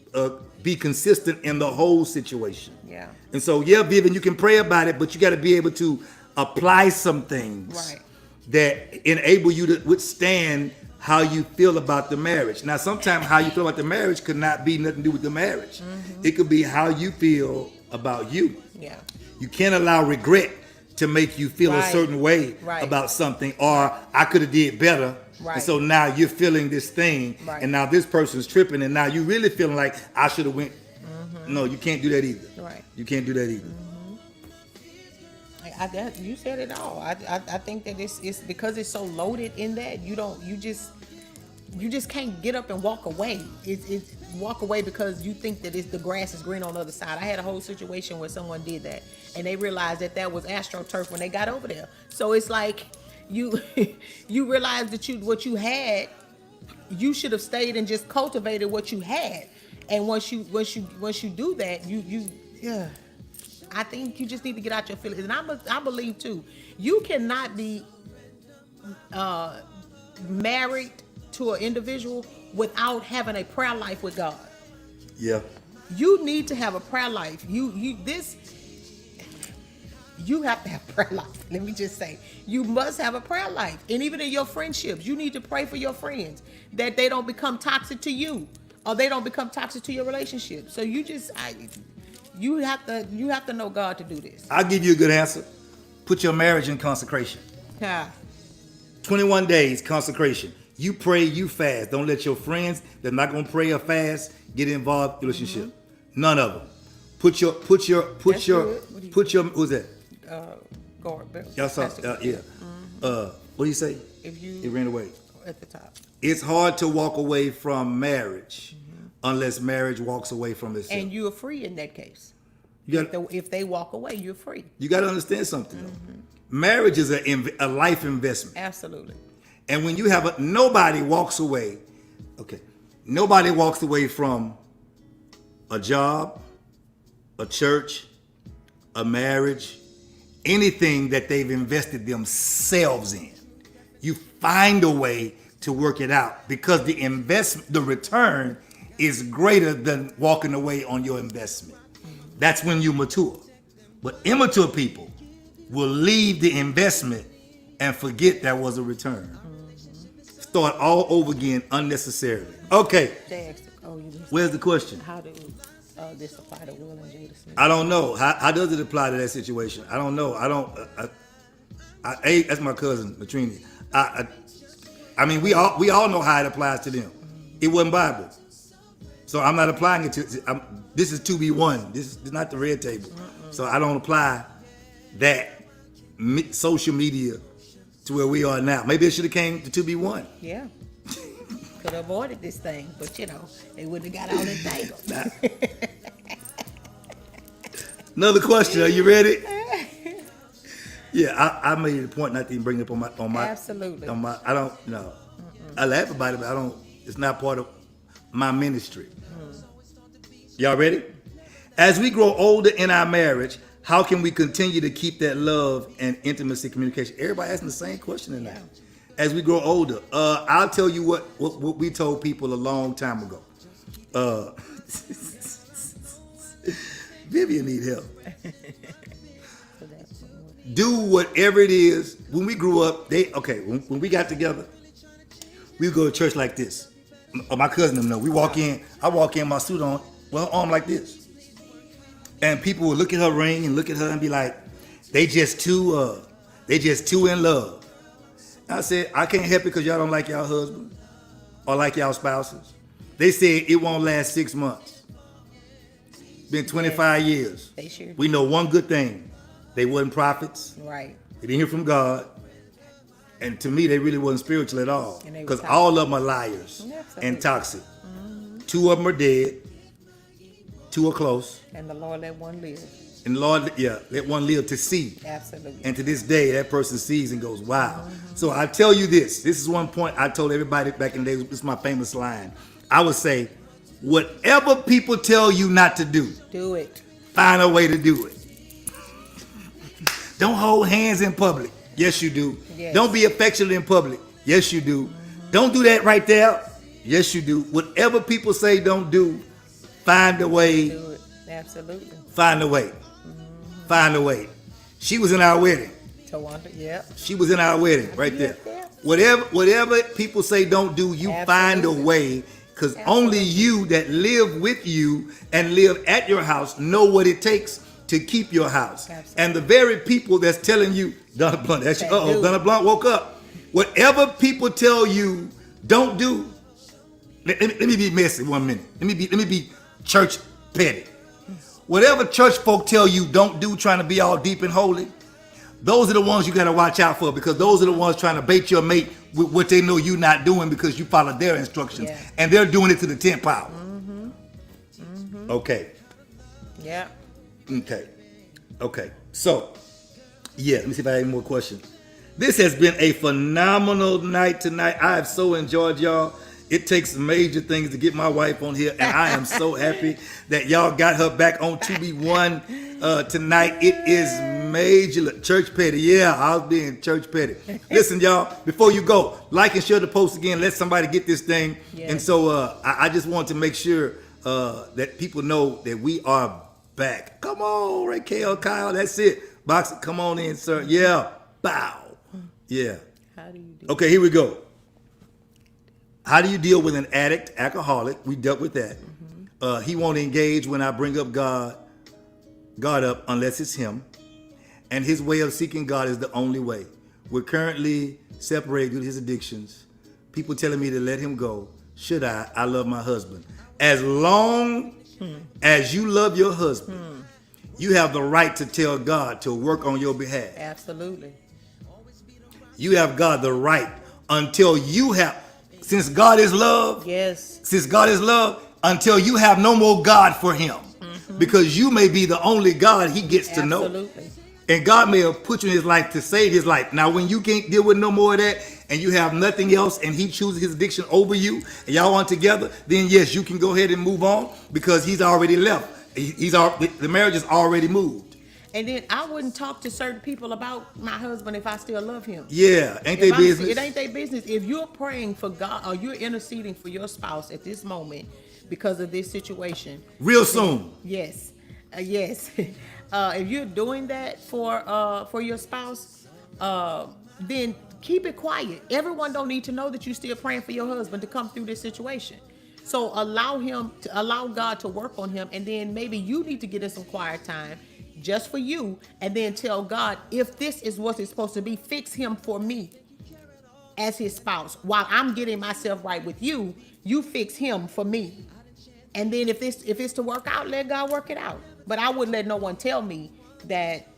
be consistent in the whole situation. Yeah. And so, yeah, Vivian, you can pray about it, but you got to be able to apply some things Right. that enable you to withstand how you feel about the marriage. Now, sometimes how you feel about the marriage could not be nothing to do with the marriage. It could be how you feel about you. Yeah. You can't allow regret to make you feel a Right. certain way Right. about something, or I could have did better. Right. And so now you're feeling this thing, Right. and now this person's tripping, and now you really feeling like I should have went. No, you can't do that either. Right. You can't do that either. You said it all. I think that it's because it's so loaded in that you just can't get up and walk away. It's walk away because you think that the grass is green on the other side. I had a whole situation where someone did that, and they realized that was AstroTurf when they got over there. So it's like you you realize that what you had, you should have stayed and just cultivated what you had. And once you do that, yeah. I think you just need to get out your feelings. And I believe too, you cannot be married to an individual without having a prayer life with God. Yeah. You need to have a prayer life. You have to have a prayer life. Let me just say, you must have a prayer life. And even in your friendships, you need to pray for your friends that they don't become toxic to you, or they don't become toxic to your relationship. So you have to know God to do this. I'll give you a good answer. Put your marriage in consecration. Yeah. 21 days consecration. You pray, you fast. Don't let your friends that are not gonna pray or fast get involved in the relationship. None of them. Put your who's that? Y'all saw, yeah. What do you say? If you It ran away. at the top. It's hard to walk away from marriage unless marriage walks away from itself. And you're free in that case. You got If they walk away, you're free. to understand something. Though. Marriage is a life investment. Absolutely. And when you have nobody walks away, nobody walks away from a job, a church, a marriage, anything that they've invested themselves in. You find a way to work it out because the return is greater than walking away on your investment. That's when you mature. But immature people will leave the investment and forget there was a return. Start all over again unnecessarily. Okay. Where's the question? How do this apply to Will and Jada Smith? I don't know. How does it apply to that situation? I don't know. That's my cousin, Matrini. I mean, we all know how it applies to them. It wasn't Bible. So I'm not applying it to, this is 2B1. This is not the red table. So I don't apply that social media to where we are now. Maybe it should have came to 2B1. Yeah. Could have avoided this thing, but they wouldn't have got all the table. Another question. Are you ready? Yeah, I made it a point not to even bring it up on my. Absolutely. I don't know. I laugh about it, but it's not part of my ministry. Y'all ready? As we grow older in our marriage, how can we continue to keep that love and intimacy communication? Everybody asking the same question tonight. As we grow older, I'll tell you what we told people a long time ago. Vivian need help. Do whatever it is. When we grew up, when we got together, we would go to church like this. My cousin them know. I walk in my suit on, arm like this. And people would look at her ring and look at her and be like, they just too in love. I said, I can't help it because y'all don't like y'all husband or like y'all spouses. They said it won't last 6 months. Been 25 years. They sure We know one good thing. They wasn't prophets. Right. They didn't hear from God. And to me, they really wasn't spiritual at all. And they were Because toxic. all of them are liars and toxic. 2 of them are dead. 2 are close. And the Lord let one live. And the Lord, let one live to see. Absolutely. And to this day, that person sees and goes, wow. So I tell you this. This is one point I told everybody back in the day. This is my famous line. I would say, whatever people tell you not to do, Do it. find a way to do it. Don't hold hands in public. Yes, you do. Yes. Don't be affectionate in public. Yes, you do. Don't do that right there. Yes, you do. Whatever people say don't do, find a way. Do it. Absolutely. Find a way. Find a way. She was in our wedding. Tawanda, yep. She was in our wedding right there. Yeah. Whatever people say don't do, you find a Absolutely. way, because only you that live with you and live at your house know what it takes to keep your house. Absolutely. And the very people that's telling you, Donna Blunt, that's That uh-oh, do. Donna Blunt woke up. Whatever people tell you don't do, let me be messy 1 minute. Let me be church petty. Whatever church folk tell you don't do, trying to be all deep and holy, those are the ones you got to watch out for, because those are the ones trying to bait your mate with what they know you're not doing because you follow their instructions. Yeah. And they're doing it to the 10th power. Okay. Yeah. Okay. So, yeah, let me see if I have any more questions. This has been a phenomenal night tonight. I have so enjoyed y'all. It takes major things to get my wife on here, and I am so happy that y'all got her back on 2B1 tonight. It is major. Look, church petty. Yeah, I was being church petty. Listen, y'all, before you go, like and share the post again. Let somebody get this thing. Yes. And so I just want to make sure that people know that we are back. Come on, Raquel, Kyle, that's it. Boxer, come on in, sir. Yeah, bow. Yeah. How do you do? Okay, here we go. How do you deal with an addict, alcoholic? We dealt with that. He won't engage when I bring up God up unless it's him. And his way of seeking God is the only way. We're currently separated due to his addictions. People telling me to let him go. Should I? I love my husband. As long as you love your husband, you have the right to tell God to work on your behalf. Absolutely. You have God the right until you have, since God is love, Yes. since God is love, until you have no more God for him. Because you may be the only God he gets to know. Absolutely. And God may have put you in his life to save his life. Now, when you can't deal with no more of that, and you have nothing else, and he chooses his addiction over you, and y'all aren't together, then yes, you can go ahead and move on, because he's already left. The marriage is already moved. And then I wouldn't talk to certain people about my husband if I still love him. Yeah, ain't they If business? It ain't their business. If you're praying for God or you're interceding for your spouse at this moment because of this situation, Real soon. yes, yes. If you're doing that for your spouse, then keep it quiet. Everyone don't need to know that you're still praying for your husband to come through this situation. So allow God to work on him, and then maybe you need to get in some quiet time just for you, and then tell God, if this is what it's supposed to be, fix him for me as his spouse. While I'm getting myself right with you, you fix him for me. And then if it's to work out, let God work it out. But I wouldn't let no one tell me that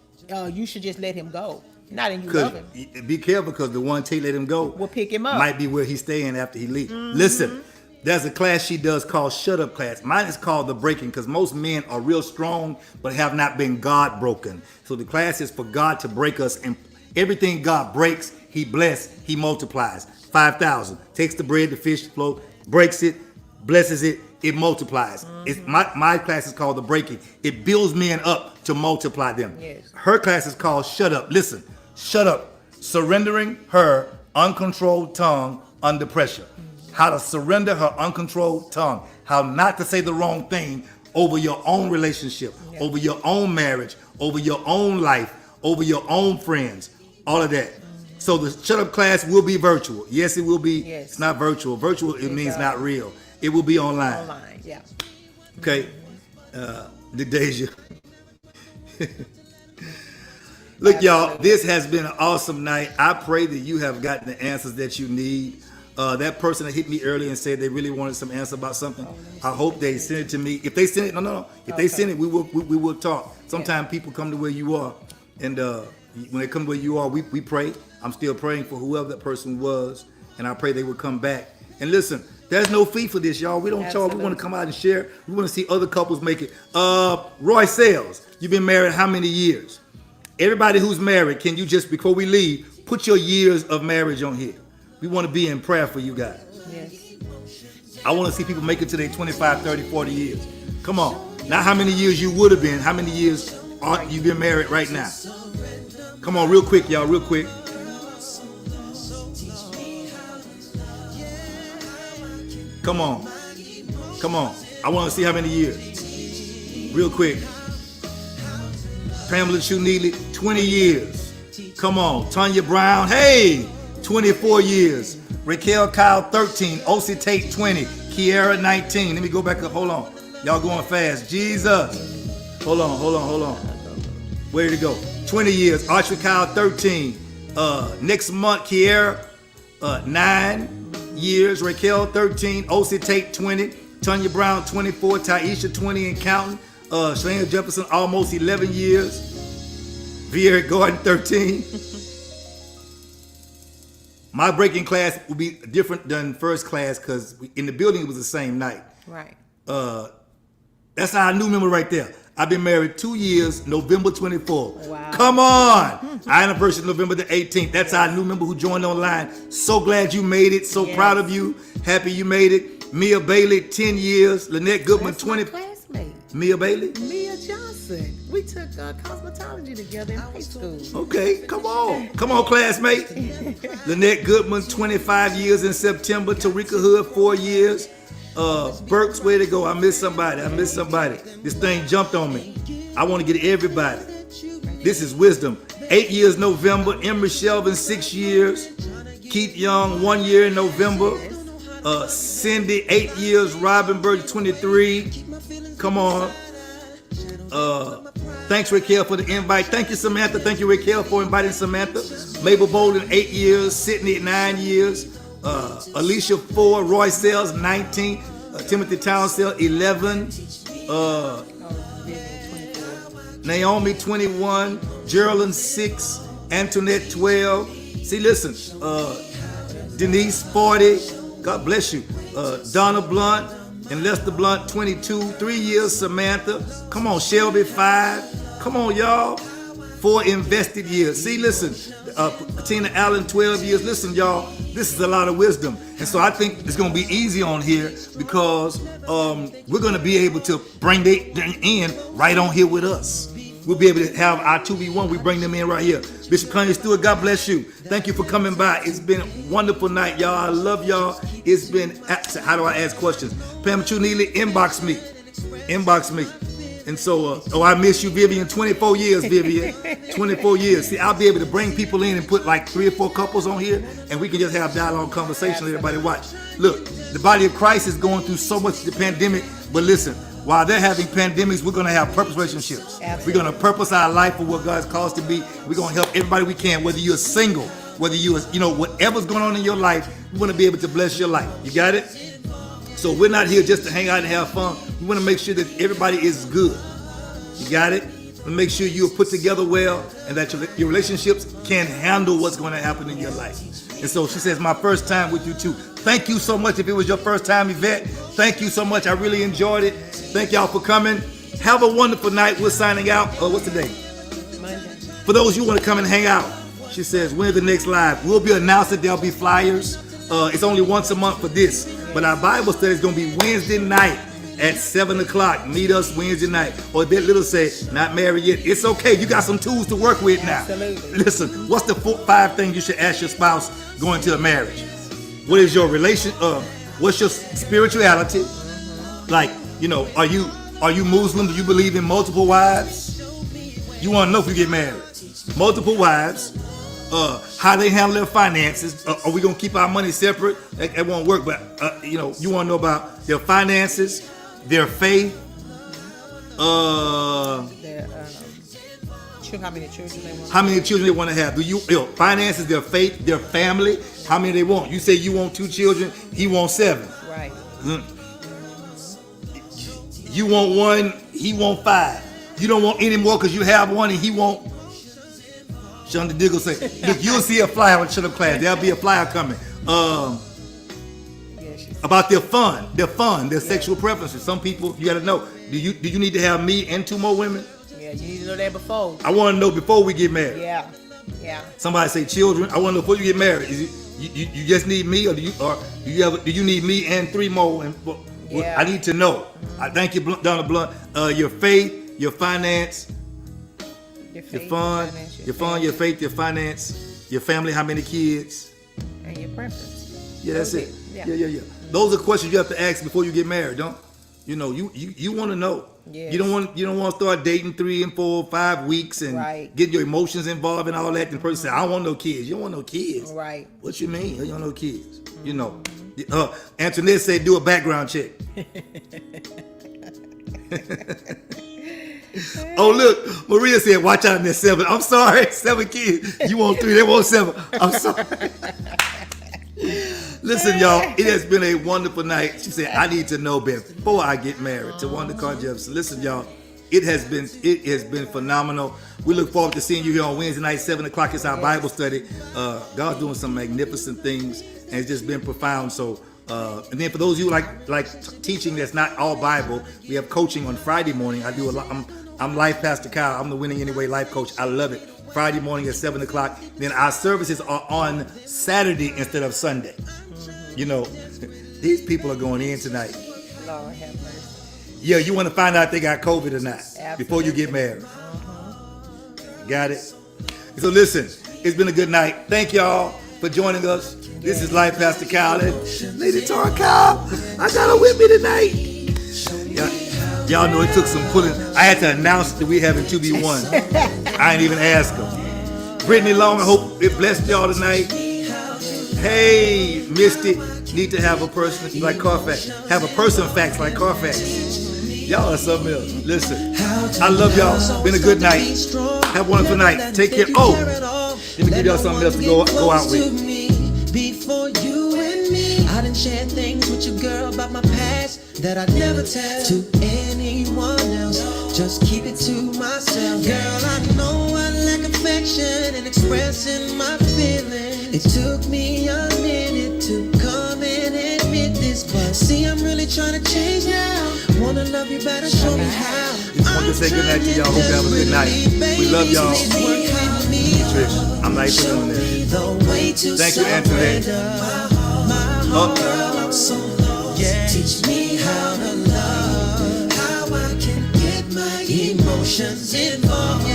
you should just let him go. Not in you love him. Be careful, because the one take let him go Will pick him up. might be where he's staying after he leaves. Listen, there's a class she does called Shut Up Class. Mine is called The Breaking, because most men are real strong but have not been God broken. So the class is for God to break us, and everything God breaks, he bless, he multiplies. 5,000. Takes the bread, the fish, the float, breaks it, blesses it, it multiplies. It's my class is called The Breaking. It builds men up to multiply them. Yes. Her class is called Shut Up. Listen, shut up. Surrendering her uncontrolled tongue under pressure. How to surrender her uncontrolled tongue. How not to say the wrong thing over your own relationship, over your own marriage, over your own life, over your own friends, all of that. So the Shut Up class will be virtual. Yes, it will be. Yes. It's not virtual. Virtual, it means not real. It will be online. Online, yeah. Okay. The Deja. Look, y'all, this has been an awesome night. I pray that you have gotten the answers that you need. That person that hit me earlier and said they really wanted some answer about something, I hope they send it to me. If they send it, no. If they send it, we will talk. Sometimes people come to where you are, and when they come to where you are, we pray. I'm still praying for whoever that person was, and I pray they will come back. And listen, there's no fee for this, y'all. We don't charge. We want to come out and share. We want to see other couples make it. Roy Sales, you've been married how many years? Everybody who's married, can you just, before we leave, put your years of marriage on here? We want to be in prayer for you guys. Yes. I want to see people make it to their 25, 30, 40 years. Come on. Not how many years you would have been. How many years are you been married right now? Come on, real quick, y'all, real quick. Come on. Come on. I want to see how many years. Real quick. Pamela Chuneely, 20 years. Come on. Tanya Brown, hey, 24 years. Raquel Kyle, 13. Osi Tate, 20. Kiara, 19. Let me go back up. Hold on. Y'all going fast. Jesus. Hold on. Where to go? 20 years. Archie Kyle, 13. Next month, Kiara, 9 years. Raquel, 13. Osi Tate, 20. Tanya Brown, 24. Taisha, 20 and counting. Shalana Jefferson, almost 11 years. Vieira Gordon, 13. My breaking class will be different than first class because in the building it was the same night. Right. That's our new member right there. I've been married 2 years, November 24th. Wow. Come on. Our anniversary November the 18th. That's our new member who joined online. So glad you made it. So proud of you. Happy you made it. Mia Bailey, 10 years. Lynette Goodman, That's 20. my classmate. Mia Bailey? Mia Johnson. We took cosmetology together in high school. Okay, come on. Come on, classmate. Lynette Goodman, 25 years in September. Tarika Hood, 4 years. Burks, way to go. I missed somebody. This thing jumped on me. I want to get everybody. This is wisdom. 8 years November. Emery Shelvin, 6 years. Keith Young, 1 year in November. Cindy, 8 years. Robin Bird, 23. Come on. Thanks, Raquel, for the invite. Thank you, Samantha. Thank you, Raquel, for inviting Samantha. Mabel Bolden, 8 years. Sydney, 9 years. Alicia, 4. Roy Sells, 19. Timothy Townsell, 11. Naomi, 21. Geraldine, 6. Antoinette, 12. See, listen. Denise, 40. God bless you. Donna Blunt and Lester Blunt, 22. 3 years, Samantha. Come on, Shelby, 5. Come on, y'all. 4 invested years. See, listen. Tina Allen, 12 years. Listen, y'all. This is a lot of wisdom. And so I think it's going to be easy on here because we're going to be able to bring them in right on here with us. We'll be able to have our 2v1. We bring them in right here. Bishop Kanye Stewart, God bless you. Thank you for coming by. It's been a wonderful night, y'all. I love y'all. It's been, how do I ask questions? Pam Chuneely, inbox me. And so, I miss you, Vivian. 24 years, Vivian. 24 years. See, I'll be able to bring people in and put like 3 or 4 couples on here, and we can just have dialogue conversation. Let everybody watch. Look, the body of Christ is going through so much the pandemic, but listen, while they're having pandemics, we're going to have purpose relationships. Absolutely. We're going to purpose our life for what God's called us to be. We're going to help everybody we can, whether you're single, whether you're, whatever's going on in your life, we want to be able to bless your life. You got it? So we're not here just to hang out and have fun. We want to make sure that everybody is good. You got it? And make sure you're put together well and that your relationships can handle what's going to happen in your life. And so she says, my first time with you too. Thank you so much. If it was your first time, Yvette, thank you so much. I really enjoyed it. Thank y'all for coming. Have a wonderful night. We're signing out. What's the date? Monday. For those you want to come and hang out, she says, when's the next live? We'll be announcing there'll be flyers. It's only once a month for this. But our Bible study is going to be Wednesday night at 7 o'clock. Meet us Wednesday night. Or that little say, not married yet. It's okay. You got some tools to work with now. Absolutely. Listen, what's the 5 things you should ask your spouse going to a marriage? What is your relation? What's your spirituality? Like, are you Muslim? Do you believe in multiple wives? You want to know if you get married. Multiple wives. How they handle their finances. Are we going to keep our money separate? That won't work. But, you want to know about their finances, their faith. How many children they want? How many children they want to have? Finances, their faith, their family. How many they want? You say you want 2 children. He wants 7. Right. You want 1. He want 5. You don't want any more because you have 1 and he want. Shonda Diggle say, look, you'll see a flyer on Shut Up Class. There'll be a flyer coming. About their fun, their sexual preferences. Some people, you got to know, do you need to have me and 2 more women? Yeah, you need to know that before. I want to know before we get married. Yeah. Somebody say children. I want to know before you get married. You just need me, or do you need me and 3 more? And Yeah. I need to know. I thank you, Donna Blunt. Your faith, your finance, Your your faith, fun, finance, your fun, your faith, your finance, your family, how many kids. and your preference. Yeah, that's it. Yeah. Yeah. Those are questions you have to ask before you get married, don't you? Know, you want to know. Yes. You don't want to start dating 3 and 4, 5 weeks and Right. get your emotions involved and all that. And the person say, I don't want no kids. You don't want no kids. Right. What you mean? You don't want no kids. You know. Antoinette said do a background check. Oh look, Maria said watch out, there's 7. I'm sorry, 7 kids. You want 3, they want 7. I'm sorry. Listen, y'all, it has been a wonderful night. She said, I need to know before I get married to Wanda Carr Jefferson. Listen, y'all, it has been phenomenal. We look forward to seeing you here on Wednesday night, 7 o'clock. It's our Bible study. God's doing some magnificent things, and it's just been profound. So, and then for those of you like teaching that's not all Bible, we have coaching on Friday morning. I do a lot. I'm Life Pastor Kyle. I'm the Winning Anyway life coach. I love it. Friday morning at 7 o'clock. Then our services are on Saturday instead of Sunday. You know, these people are going in tonight. Lord have mercy. Yeah, you want to find out if they got COVID or not Absolutely. before you get married. Got it? So listen, it's been a good night. Thank y'all for joining us. This is Life Pastor Kyle and Lady Tara Kyle. I got her with me tonight. Y'all know it took some pulling. I had to announce that we having 2B1. I ain't even ask them. Brittany Long, I hope it blessed y'all tonight. Hey, Misty, need to have a person like Carfax. Have a person facts like Carfax. Y'all are something else. Listen, I love y'all. Been a good night. Have a wonderful night. Take care. Oh, let me give y'all something else to go out with. Before you and me, I done shared things with you, girl, about my past that I'd never tell to anyone else. Just keep it to myself. Girl, I know I lack affection and expressing my feelings. It took me a minute to come and admit this, but see, I'm really trying to change now. Wanna love you better, show me how. Just want to say good night to y'all. Hope you have a good night. We love y'all. Trish, I'm not even on there. Thank you, Antoinette. Teach me how to love, how I can get my emotions involved.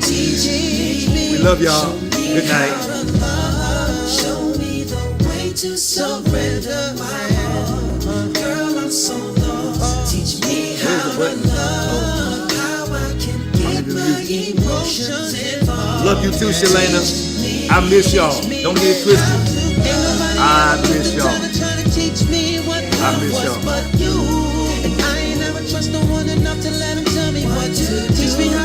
Teach me. We love y'all. Good night. Show me the way to surrender my heart. Girl, I'm so lost. Teach me how to love, how I can get my emotions involved. Love you too, Shalana. I miss y'all. Don't get it twisted. I miss y'all. I miss y'all. And I ain't never trust no one enough to let him tell me what to do. Teach me how